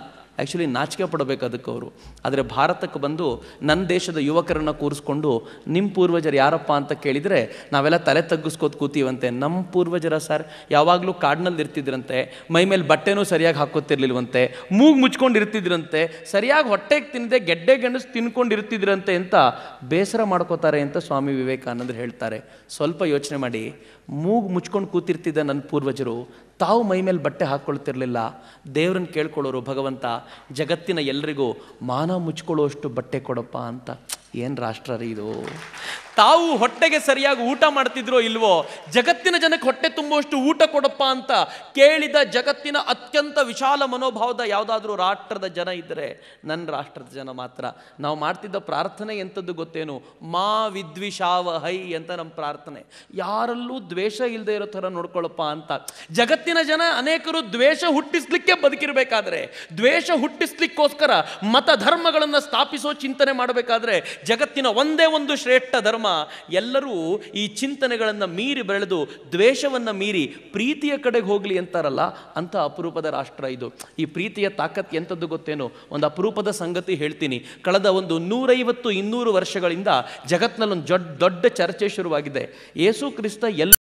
ಆ್ಯಕ್ಚುಲಿ ನಾಚಿಕೆ ಪಡಬೇಕು ಅದಕ್ಕೆ ಅವರು. ಆದರೆ ಭಾರತಕ್ಕೆ ಬಂದು ನನ್ನ ದೇಶದ ಯುವಕರನ್ನು ಕೂರಿಸ್ಕೊಂಡು ನಿಮ್ಮ ಪೂರ್ವಜರು ಯಾರಪ್ಪ ಅಂತ ಕೇಳಿದರೆ ನಾವೆಲ್ಲ ತಲೆ ತಗ್ಗಿಸ್ಕೋತ ಕೂತೀವಂತೆ. ನಮ್ಮ ಪೂರ್ವಜರ ಸರ್ ಯಾವಾಗಲೂ ಕಾಡಿನಲ್ಲಿ ಇರ್ತಿದ್ರಂತೆ, ಮೈ ಮೇಲೆ ಬಟ್ಟೆನೂ ಸರಿಯಾಗಿ ಹಾಕೋತಿರ್ಲಿಲ್ವಂತೆ, ಮೂಗು ಮುಚ್ಕೊಂಡು ಇರ್ತಿದ್ರಂತೆ, ಸರಿಯಾಗಿ ಹೊಟ್ಟೆಗೆ ತಿನ್ನದೆ ಗೆಡ್ಡೆ ಗೆಣಸು ತಿನ್ಕೊಂಡಿರ್ತಿದ್ರಂತೆ ಅಂತ ಬೇಸರ ಮಾಡ್ಕೋತಾರೆ ಅಂತ ಸ್ವಾಮಿ ವಿವೇಕಾನಂದರು ಹೇಳ್ತಾರೆ. ಸ್ವಲ್ಪ ಯೋಚನೆ ಮಾಡಿ, ಮೂಗು ಮುಚ್ಕೊಂಡು ಕೂತಿರ್ತಿದ್ದ ನನ್ನ ಪೂರ್ವಜರು ತಾವು ಮೈ ಮೇಲೆ ಬಟ್ಟೆ ಹಾಕ್ಕೊಳ್ತಿರ್ಲಿಲ್ಲ. ದೇವ್ರನ್ನ ಕೇಳ್ಕೊಳ್ಳೋರು, ಭಗವಂತ ಜಗತ್ತಿನ ಎಲ್ರಿಗೂ ಮಾನ ಮುಚ್ಕೊಳ್ಳೋಷ್ಟು ಬಟ್ಟೆ ಕೊಡಪ್ಪ ಅಂತ. ಏನು ರಾಷ್ಟ್ರ ರೀ ಇದು? ತಾವು ಹೊಟ್ಟೆಗೆ ಸರಿಯಾಗಿ ಊಟ ಮಾಡ್ತಿದ್ರೋ ಇಲ್ವೋ, ಜಗತ್ತಿನ ಜನಕ್ಕೆ ಹೊಟ್ಟೆ ತುಂಬುವಷ್ಟು ಊಟ ಕೊಡಪ್ಪ ಅಂತ ಕೇಳಿದ ಜಗತ್ತಿನ ಅತ್ಯಂತ ವಿಶಾಲ ಮನೋಭಾವದ ಯಾವುದಾದ್ರೂ ರಾಷ್ಟ್ರದ ಜನ ಇದ್ದರೆ ನನ್ನ ರಾಷ್ಟ್ರದ ಜನ ಮಾತ್ರ. ನಾವು ಮಾಡ್ತಿದ್ದ ಪ್ರಾರ್ಥನೆ ಎಂಥದ್ದು ಗೊತ್ತೇನು? ಮಾ ವಿದ್ವಿಷಾವ ಹೈ ಅಂತ ನಮ್ಮ ಪ್ರಾರ್ಥನೆ. ಯಾರಲ್ಲೂ ದ್ವೇಷ ಇಲ್ಲದೆ ಇರೋ ಥರ ನೋಡ್ಕೊಳ್ಳಪ್ಪ ಅಂತ. ಜಗತ್ತಿನ ಜನ ಅನೇಕರು ದ್ವೇಷ ಹುಟ್ಟಿಸ್ಲಿಕ್ಕೆ ಬದುಕಿರಬೇಕಾದ್ರೆ, ದ್ವೇಷ ಹುಟ್ಟಿಸ್ಲಿಕ್ಕೋಸ್ಕರ ಮತ ಧರ್ಮಗಳನ್ನು ಸ್ಥಾಪಿಸೋ ಚಿಂತನೆ ಮಾಡಬೇಕಾದ್ರೆ ಜಗತ್ತಿನ ಒಂದೇ ಒಂದು ಶ್ರೇಷ್ಠ ಧರ್ಮ, ಎಲ್ಲರೂ ಈ ಚಿಂತನೆಗಳನ್ನು ಮೀರಿ ಬೆಳೆದು ದ್ವೇಷವನ್ನು ಮೀರಿ ಪ್ರೀತಿಯ ಕಡೆಗೆ ಹೋಗಲಿ ಅಂತಾರಲ್ಲ, ಅಂಥ ಅಪರೂಪದ ರಾಷ್ಟ್ರ ಇದು. ಈ ಪ್ರೀತಿಯ ತಾಕತ್ ಎಂಥದ್ದು ಗೊತ್ತೇನು? ಒಂದು ಅಪರೂಪದ ಸಂಗತಿ ಹೇಳ್ತೀನಿ. ಕಳೆದ ಒಂದು 150-200 ವರ್ಷಗಳಿಂದ ಜಗತ್ತಿನಲ್ಲಿ ಒಂದು ದೊಡ್ಡ ಚರ್ಚೆ ಶುರುವಾಗಿದೆ. ಯೇಸು ಕ್ರಿಸ್ತ